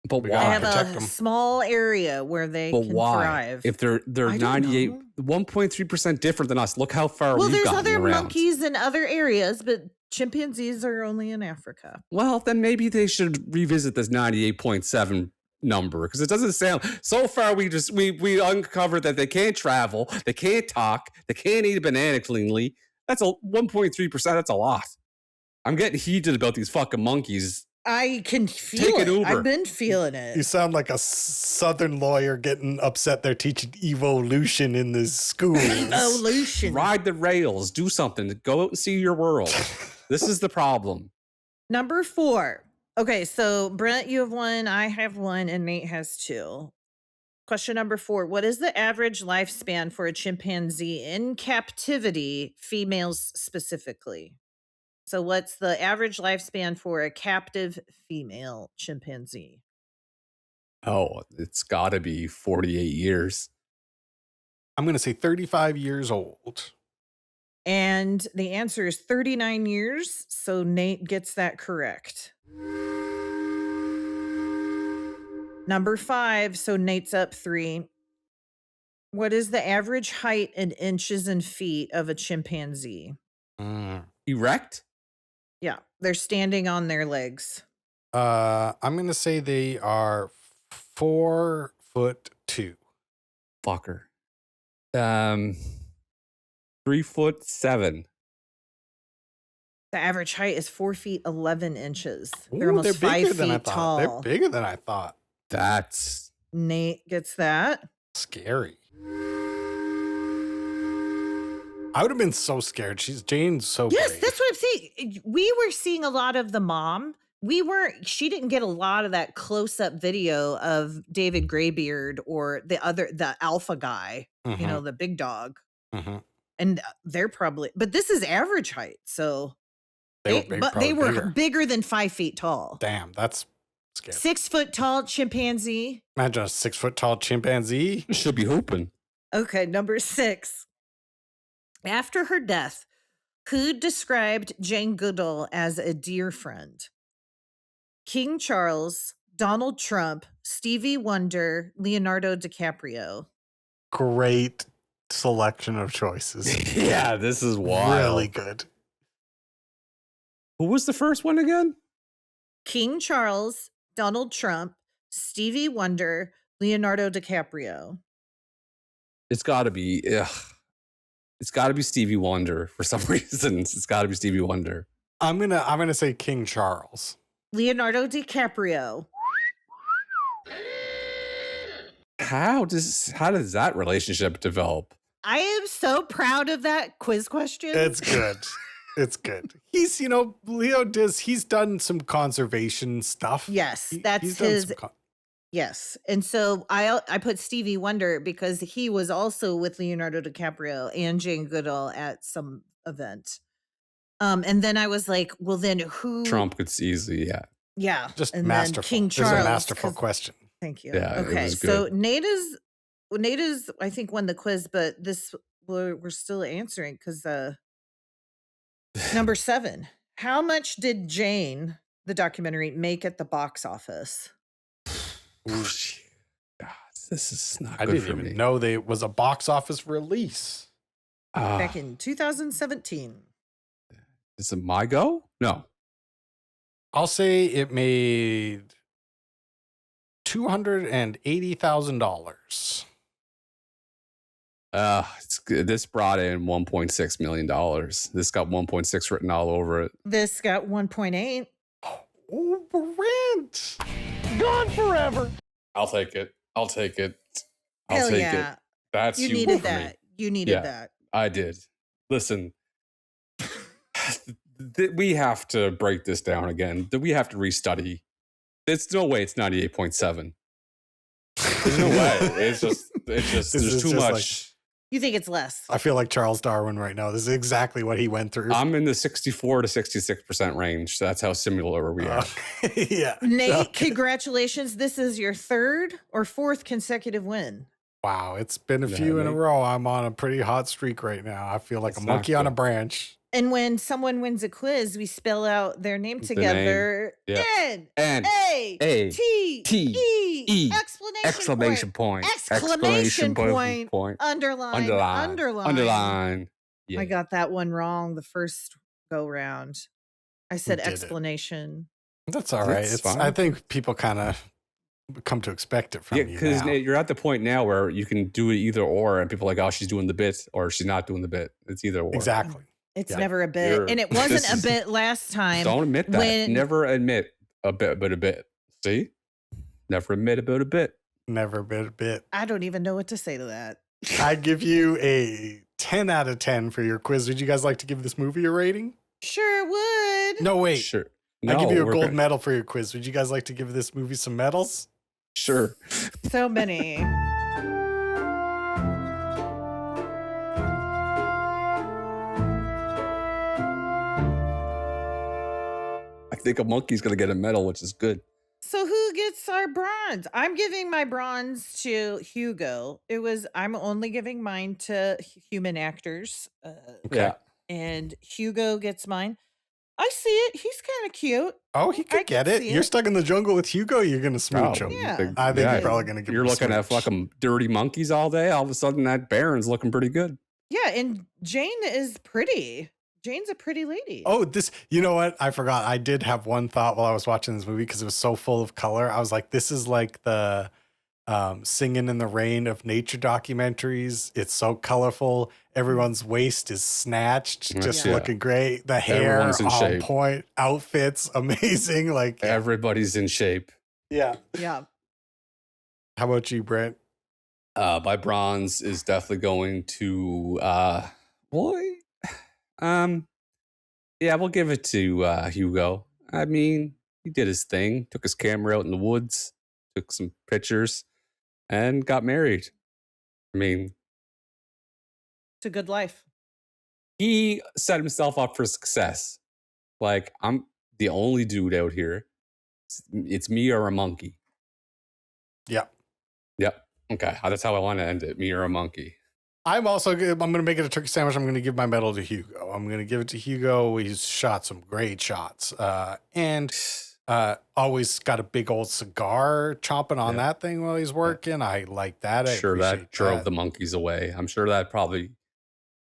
But We They gotta why? have protect a 'em. small area where they But can why? thrive. If they're I don't 98, know. 1.3% different than us. Look how far Well, we've there's gotten other around. monkeys in other areas, but chimpanzees are only in Africa. Well, then maybe they should revisit this 98.7 number because it doesn't sound so far. We uncovered that they can't travel, they can't talk, they can't eat a banana cleanly. That's a 1.3%. That's a lot. I'm getting heated about these fucking monkeys. I can feel Take it. an Uber. I've been feeling You it. sound like a Southern lawyer getting upset they're teaching evolution in the schools. Evolution. Ride the rails, do something, go out and see your world. This is the problem. Number 4. Okay, so Brent, you have 1, I have 1, and Nate has 2. Question number 4. What is the average lifespan for a chimpanzee in captivity, females specifically? So what's the average lifespan for a captive female chimpanzee? Oh, it's got to be 48 years. I'm going to say 35 years old. And the answer is 39 years. So Nate gets that correct. Number 5. So Nate's up 3. What is the average height in inches and feet of a chimpanzee? Erect? Yeah, they're standing on their legs. I'm going to say they are 4'2". Fucker. 3'7". The average height is 4 feet 11 inches. They're Ooh, almost they're 5 bigger than I feet thought. tall. They're bigger than I thought. That's Nate gets that. Scary. I would have been so scared. Jane's so Yes, brave. that's what I'm saying. We were seeing a lot of the mom. She didn't get a lot of that close-up video of David Graybeard or the alpha guy, you know, the big dog. Mhm. And they're probably, but this is average height. So They were bigger. bigger than 5 feet tall. Damn, that's scary. 6 foot tall chimpanzee. Imagine a 6 foot tall chimpanzee. should be hooping. Okay, number 6. After her death, who described Jane Goodall as a dear friend? King Charles, Donald Trump, Stevie Wonder, Leonardo DiCaprio. Great selection of choices. Yeah, this is wild. Really good. Who was the first one again? King Charles, Donald Trump, Stevie Wonder, Leonardo DiCaprio. It's got to be. It's got to be Stevie Wonder for some reason. It's got to be Stevie Wonder. I'm gonna say King Charles. Leonardo DiCaprio. How does that relationship develop? I am so proud of that quiz question. It's good. It's good. He's, he's done some conservation stuff. Yes, He's that's done his. some Yes. And so I put Stevie Wonder because he was also with Leonardo DiCaprio and Jane Goodall at some event. And then I was like, well, then who? Trump could easily, yeah. Yeah. Just and masterful. Then King This Charles. is a masterful question. Thank you. Yeah, it okay. was So good. Nate is, I think, won the quiz, but we're still answering because number 7. How much did Jane, the documentary, make at the box office? God, this is not I good didn't for even me. know they was a box office release. Back in 2017. Is it my go? No. I'll say it made $280,000. It's good. This brought in $1.6 million. This got 1.6 written all over it. This got 1.8. Oh, Brent. Gone forever. I'll take it. I'll take it. Hell yeah. That's You huge needed for me. that. You needed Yeah. that. I did. Listen, we have to break this down again. We have to restudy. There's no way it's 98.7. There's no way. It's just This there's is too just much. You think it's less? I feel like Charles Darwin right now. This is exactly what he went through. I'm in the 64 to 66% range. That's how similar we are. Yeah. Nate, Okay. congratulations. This is your 3rd or 4th consecutive win. Wow, it's been a few in a row. I'm on a pretty hot streak right now. I feel like That's a not monkey on a good. branch. And when someone wins a quiz, we spell out their name The together. name. Yeah. N A T E exclamation point. Exclamation point. Underline. Yeah. I got that one wrong the first go round. I said did it. explanation. That's all right. It's I fine. think people kind of come to expect it from you because now. you're at the point now where you can do it either or, and people are like, oh, she's doing the bit or she's not doing the bit. It's either or. Exactly. It's Yeah. never a bit. And it wasn't a bit last time. Don't admit that. when- Never admit a bit, but a bit. See? Never admit about a bit. Never been a bit. I don't even know what to say to that. I give you a 10 out of 10 for your quiz. Would you guys like to give this movie a rating? Sure would. No, wait. Sure. I give you a we're gold gonna- medal for your quiz. Would you guys like to give this movie some medals? Sure. So many. I think a monkey's going to get a medal, which is good. So who gets our bronze? I'm giving my bronze to Hugo. I'm only giving mine to human actors. Okay. Yeah. And Hugo gets mine. I see it. He's kind of cute. Oh, he I could can get it. see You're it. stuck in the jungle with Hugo. You're going to smooch him. Yeah. I think you're probably going to give You're him a looking at smooch. fucking dirty monkeys all day. All of a sudden, that Baron's looking pretty good. Yeah, and Jane is pretty. Jane's a pretty lady. Oh, you know what? I forgot. I did have one thought while I was watching this movie because it was so full of color. I was like, this is like the Singing in the Rain of nature documentaries. It's so colorful. Everyone's waist is snatched, just Yeah. looking great. The hair Everyone's in on shape. point. Outfits amazing. Like, Everybody's in shape. yeah. Yeah. How about you, Brent? My bronze is definitely going to yeah, we'll give it to Hugo. I mean, he did his thing, took his camera out in the woods, took some pictures, and got married. I mean, It's a good life. he set himself up for success. Like, I'm the only dude out here. It's me or a monkey. Yeah. Yep. Okay. That's how I want to end it. Me or a monkey. I'm going to make it a turkey sandwich. I'm going to give my medal to Hugo. I'm going to give it to Hugo. He's shot some great shots. And always got a big old cigar chomping on that thing while he's working. I like that. I'm sure that drove the monkeys away. I'm sure that probably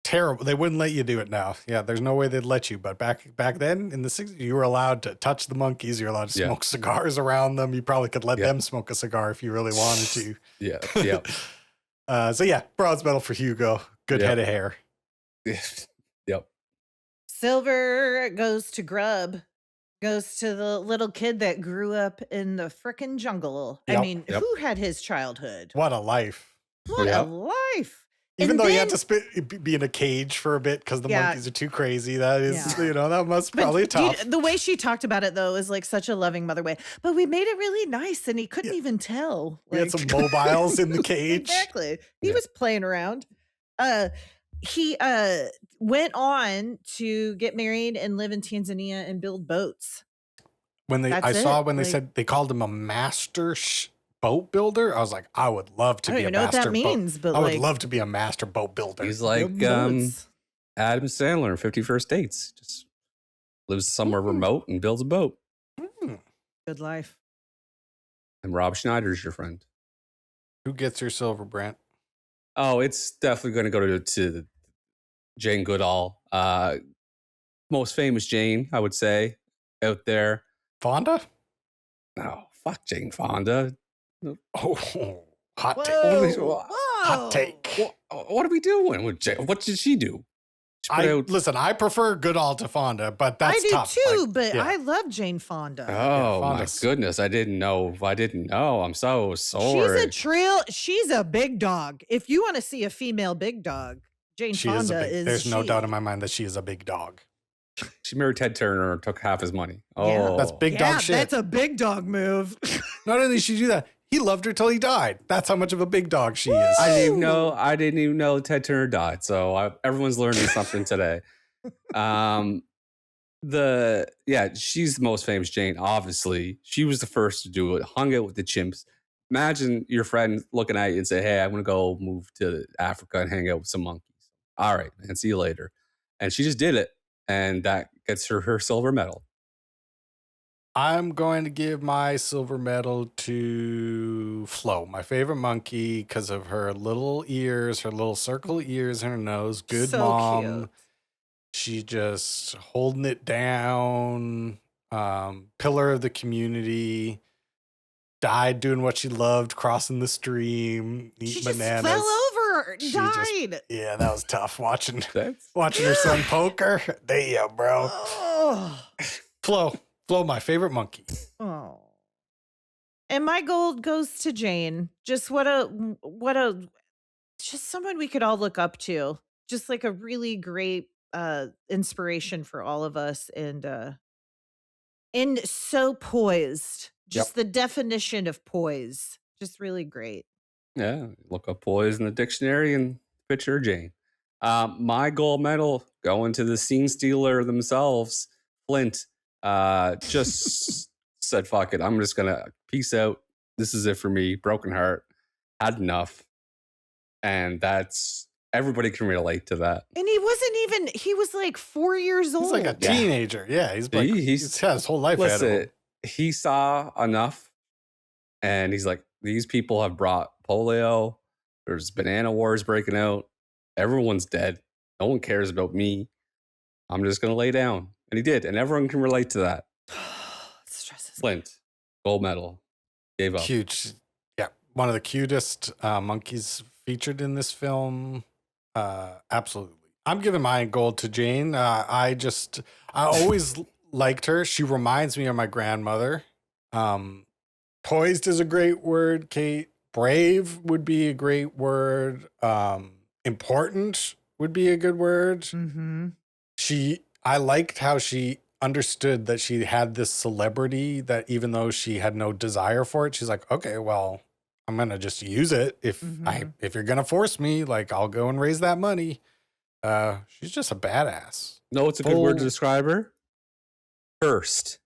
terrible. They wouldn't let you do it now. Yeah, there's no way they'd let you. But back then in the 60s, you were allowed to touch the monkeys. You're allowed to smoke cigars around them. You probably could let them smoke a cigar if you really wanted to. Yeah. Yep. So yeah, bronze medal for Hugo. Good head of hair. Yep. Silver goes to Grub. Goes to the little kid that grew up in the frickin' jungle. I Yep. mean, who had his childhood? What a life. What a life. Even And though he had then- to be in a cage for a bit because the monkeys are too crazy. That is, Yeah. that must But probably do you- tough. the way she talked about it, though, is like such a loving mother way. But we made it really nice, and he couldn't even tell. We had some mobiles in the cage. Exactly. He Yeah. was playing around. He went on to get married and live in Tanzania and build boats. When they That's it. said they called him a master boat builder, I was like, I would love to I don't be a even know what master that means, but I would like, love to be a master boat builder. He's like boats. Adam Sandler in 50 First Dates. Just lives somewhere remote and builds a boat. Good life. And Rob Schneider's your friend. Who gets your silver, Brent? Oh, it's definitely going to go to Jane Goodall. Most famous Jane, I would say, out there. Fonda? Oh, fuck Jane Fonda. Oh, hot take. Whoa. Hot take. What are we doing with Jane? What did she do? She put out- Listen, I prefer Goodall to Fonda, but that's I do tough. too, Like, but yeah. I love Jane Fonda. Oh my Fonda's- goodness! I didn't know. I'm so sorry. She's a big dog. If you want to see a female big dog, Jane She is a Fonda big, is. there's no she. doubt in my mind that she is a big dog. She married Ted Turner and took half his money. Yeah. Oh, That's big Yeah, dog shit. that's a big dog move. Not only did she do that, he loved her till he died. That's how much of a big dog she is. I didn't even know Ted Turner died. So everyone's learning something today. She's the most famous Jane. Obviously, she was the first to do it. Hung out with the chimps, imagine your friend looking at you and say, hey, I'm going to go move to Africa and hang out with some monkeys. All right, man, see you later. And she just did it. And that gets her silver medal. I'm going to give my silver medal to Flo, my favorite monkey, because of her little ears, her little circle ears in her nose. Good So mom. cute. She just holding it down. Pillar of the community. Died doing what she loved, crossing the stream, She eating just bananas. fell over, She just- died. Yeah, that was tough watching That's her son poker. Damn, bro. Oh. Flo, my favorite monkey. Oh. And my gold goes to Jane. Just just someone we could all look up to. Just like a really great inspiration for all of us, and so poised. Just the definition of poise. Just really great. Yeah, look up poise in the dictionary and picture Jane. My gold medal going to the scene stealer themselves, Flint. Just said, fuck it. I'm just going to peace out. This is it for me. Broken heart. Had enough. And that's, everybody can relate to that. And he was like 4 years old. He's like a teenager. Yeah, he's like, he's had his whole life ahead of him. Listen, he saw enough and he's like, these people have brought polio. There's banana wars breaking out. Everyone's dead. No one cares about me. I'm just going to lay down. And he did. And everyone can relate to that. Stresses me. Flint, gold medal, gave up. Huge. Yeah, one of the cutest monkeys featured in this film. Absolutely. I'm giving my gold to Jane. I always liked her. She reminds me of my grandmother. Poised is a great word, Kate. Brave would be a great word. Important would be a good word. Mm-hmm. I liked how she understood that she had this celebrity that even though she had no desire for it, she's like, okay, well, I'm going to just use it. If you're going to force me, like I'll go and raise that money. She's just a badass. No, it's a good word to describe her. First.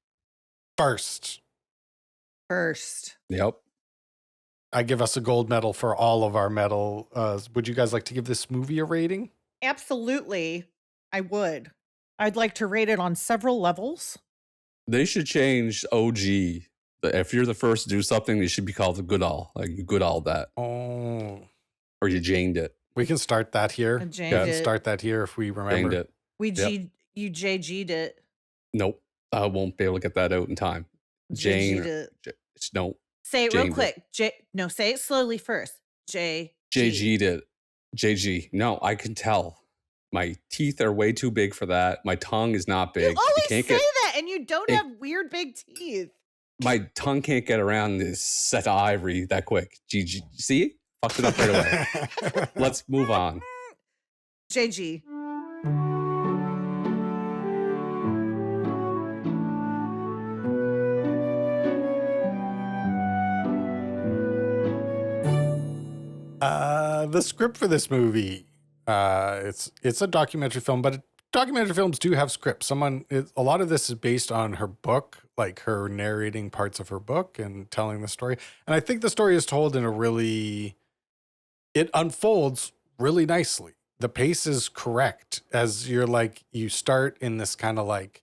Yep. I give us a gold medal for all of our medal. Would you guys like to give this movie a rating? Absolutely. I would. I'd like to rate it on several levels. They should change OG. If you're the first to do something, it should be called the Goodall. Like you Goodall that. Oh. Or you Janed it. We can start that here. Start that here if we remember. Janed it. You JG'd it. Nope. I won't be able to get that out in time. Jane. No. Say it real quick. Say it slowly first. JG'd it. JG. No, I can tell. My teeth are way too big for that. My tongue is not big. You always say that, and you don't have weird big teeth. My tongue can't get around this set of ivory that quick. GG. See? Fucked it up right away. Let's move on. JG. The script for this movie, it's a documentary film, but documentary films do have scripts. A lot of this is based on her book, like her narrating parts of her book and telling the story. And I think the story is told in it unfolds really nicely. The pace is correct as you start in this kind of like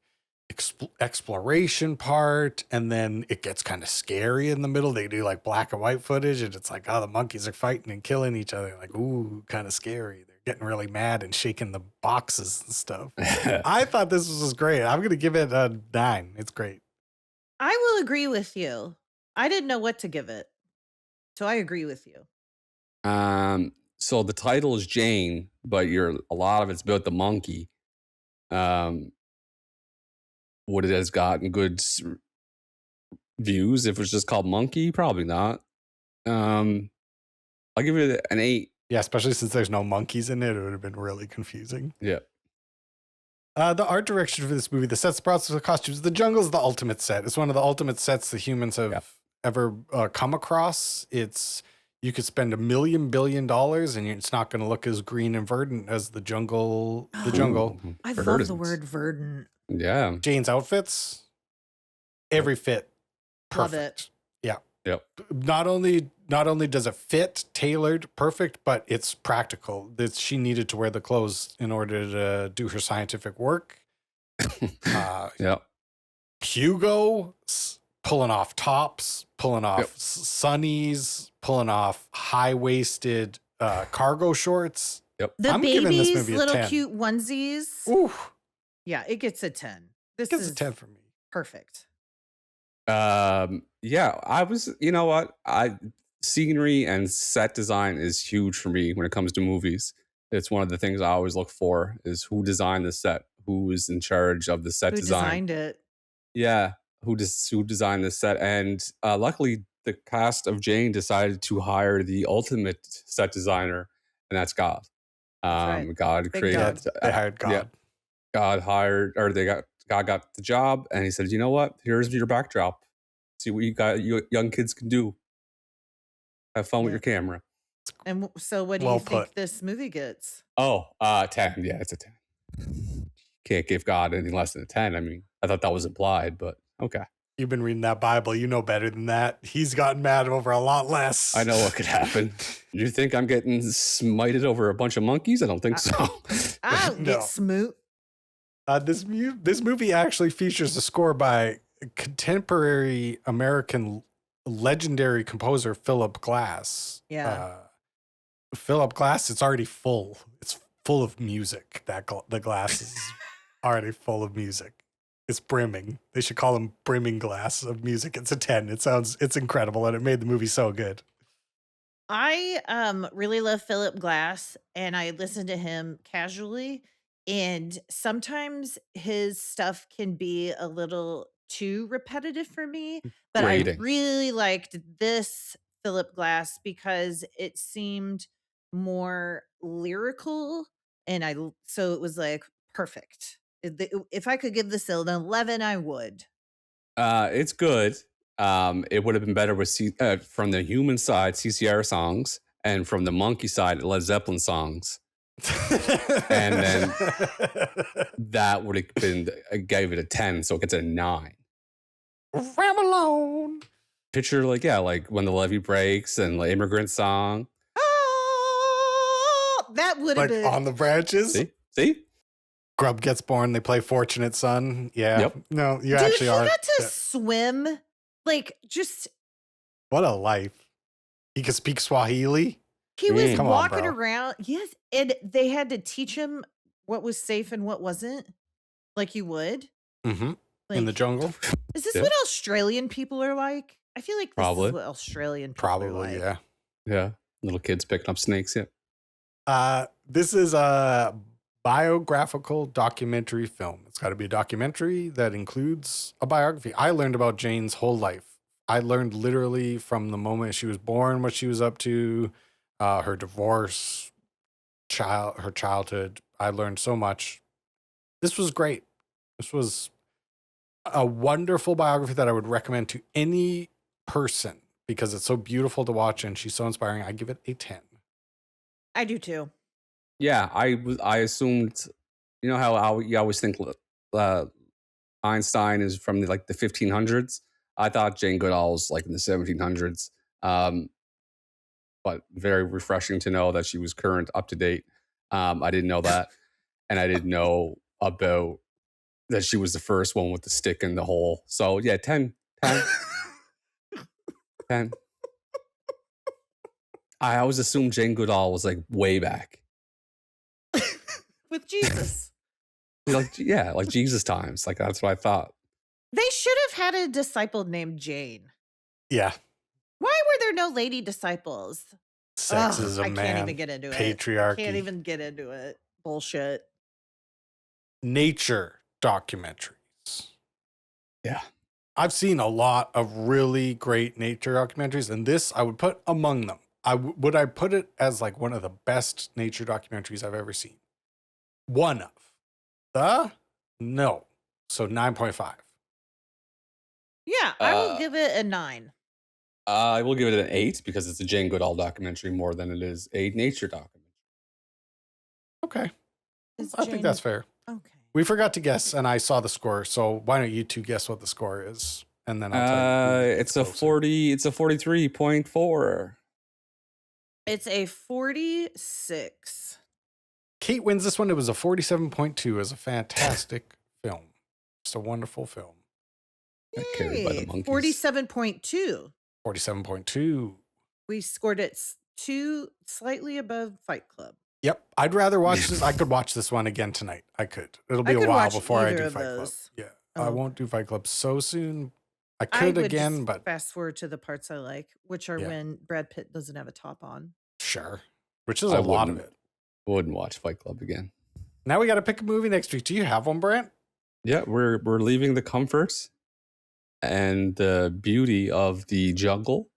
exploration part, and then it gets kind of scary in the middle. They do like black and white footage, and it's like, oh, the monkeys are fighting and killing each other. Like, ooh, kind of scary. They're getting really mad and shaking the boxes and stuff. I thought this was great. I'm going to give it a 9. It's great. I will agree with you. I didn't know what to give it, so I agree with you. So the title is Jane, but a lot of it's about the monkey. Would it has gotten good views if it was just called Monkey? Probably not. I'll give it an 8. Yeah, especially since there's no monkeys in it. It would have been really confusing. Yeah. The art direction for this movie, the sets, props, the costumes, the jungle is the ultimate set. It's one of the ultimate sets the humans have ever come across. You could spend $1 billion and it's not going to look as green and verdant as the jungle. The jungle. I love the word verdant. Yeah. Jane's outfits, every fit, perfect. Love it. Yeah. Yep. Not only does it fit, tailored, perfect, but it's practical. That she needed to wear the clothes in order to do her scientific work. Yep. Hugo pulling off tops, pulling off Yep. sunnies, pulling off high-waisted cargo shorts. Yep. The I'm giving this babies' movie a little 10. cute onesies. Ooh, Yeah, it gets a 10. This gets is a 10 for me. perfect. Yeah, I was, you know what? Scenery and set design is huge for me when it comes to movies. It's one of the things I always look for is who designed the set, who is in charge of the set Who design. designed it? Yeah, who designed the set, and luckily the cast of Jane decided to hire the ultimate set designer, and that's God. right. God Big created. dog. They hired God. Yeah, God got the job, and he said, "You know what? Here's your backdrop. See what you young kids can do. Have fun with Yeah. your camera." And so what do Well you think put. this movie gets? Oh, 10. Yeah, it's a 10. Can't give God anything less than a 10. I mean, I thought that was implied, but okay. You've been reading that Bible. You know better than that. He's gotten mad over a lot less. I know what could happen. You think I'm getting smited over a bunch of monkeys? I don't think so. I don't No. get smoot. This movie actually features a score by contemporary American legendary composer Philip Glass. Yeah. Philip Glass, it's already full. It's full of music. The glass is already full of music. It's brimming. They should call him brimming glass of music. It's a 10. It's incredible, and it made the movie so good. I really love Philip Glass, and I listen to him casually, and sometimes his stuff can be a little too repetitive for me, but I Grating. really liked this Philip Glass because it seemed more lyrical, and so it was like perfect. If I could give this an 11, I would. It's good. It would have been better with from the human side, CCR songs, and from the monkey side, Led Zeppelin songs. And then that would have been, I gave it a 10, so it gets a 9. Ram alone. Picture like when the levee breaks and the immigrant song. Oh, that would have Like been on the branches. See? Grub gets born. They play Fortunate Son. Yeah. Yep. No, you Dude, actually he are. got to swim. Like, just What a life. He could speak Swahili. he was Come on, walking bro. around. Yes, and they had to teach him what was safe and what wasn't, like you would. Mm-hmm. Like, In the jungle. is this Yeah. what Australian people are like? I feel like this Probably. is what Australian people are Probably, like. yeah. Yeah. Little kids picking up snakes. Yeah. This is a biographical documentary film. It's got to be a documentary that includes a biography. I learned about Jane's whole life. I learned literally from the moment she was born, what she was up to, her divorce, her childhood. I learned so much. This was great. This was a wonderful biography that I would recommend to any person because it's so beautiful to watch and she's so inspiring. I give it a 10. I do too. Yeah, I assumed, you know how you always think Einstein is from the 1500s. I thought Jane Goodall was in the 1700s, but very refreshing to know that she was current, up to date. I didn't know that, and I didn't know about that she was the first one with the stick in the hole. So yeah, 10. 10. I always assumed Jane Goodall was way back. With Jesus. Like Jesus times. That's what I thought. They should have had a disciple named Jane. Yeah. Why were there no lady disciples? Sexism, I man. can't even get into it. Patriarchy. Can't even get into it. Bullshit. Nature documentaries. Yeah. I've seen a lot of really great nature documentaries, and this I would put among them. Would I put it as one of the best nature documentaries I've ever seen? One of. No. So 9.5. Yeah, I will give it a 9. I will give it an 8 because it's a Jane Goodall documentary more than it is a nature documentary. Okay. Is I think Jane- that's fair. Okay. We forgot to guess, and I saw the score, so why don't you two guess what the score is? and then I'll tell you. It's a 43.4. It's a 46. Kate wins this one. It was a 47.2. It was a fantastic film. Just a wonderful film. Carried by the monkeys. 47.2. 47.2. We scored it slightly above Fight Club. Yep. I'd rather watch this. I could watch this one again tonight. I could. It'll be a while before I do Fight Club. Yeah. I won't do Fight Club so soon. I could again, but fast forward to the parts I like, which are when Brad Pitt doesn't have a top on. Sure. Which is a lot of it. Wouldn't watch Fight Club again. Now we got to pick a movie next week. Do you have one, Brant? Yeah, we're leaving the comforts and the beauty of the jungle.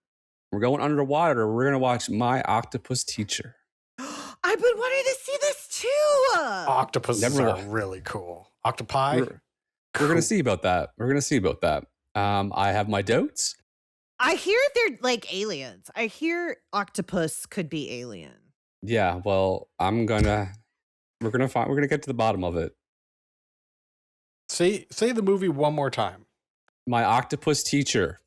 We're going underwater. We're going to watch My Octopus Teacher. I've been wanting to see this too. Octopuses are really cool. Octopi? We're going to see about that. I have my doubts. I hear they're like aliens. I hear octopus could be alien. Yeah, well, we're gonna get to the bottom of it. Say the movie one more time. My Octopus Teacher.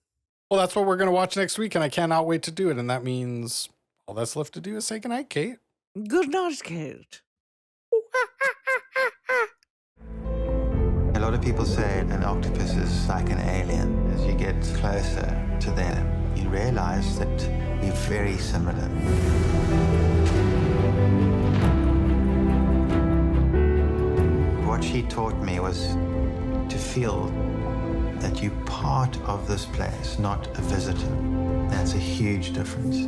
Well, that's what we're gonna watch next week, and I cannot wait to do it. And that means all that's left to do is say goodnight, Kate. Good night, Kate. A lot of people say an octopus is like an alien. As you get closer to them, you realize that we're very similar. What she taught me was to feel that you're part of this place, not a visitor. That's a huge difference.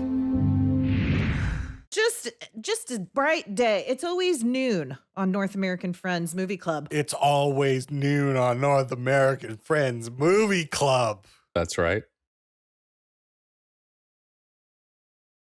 Just a bright day. It's always noon on North American Friends Movie Club. It's always noon on North American Friends Movie Club. That's right.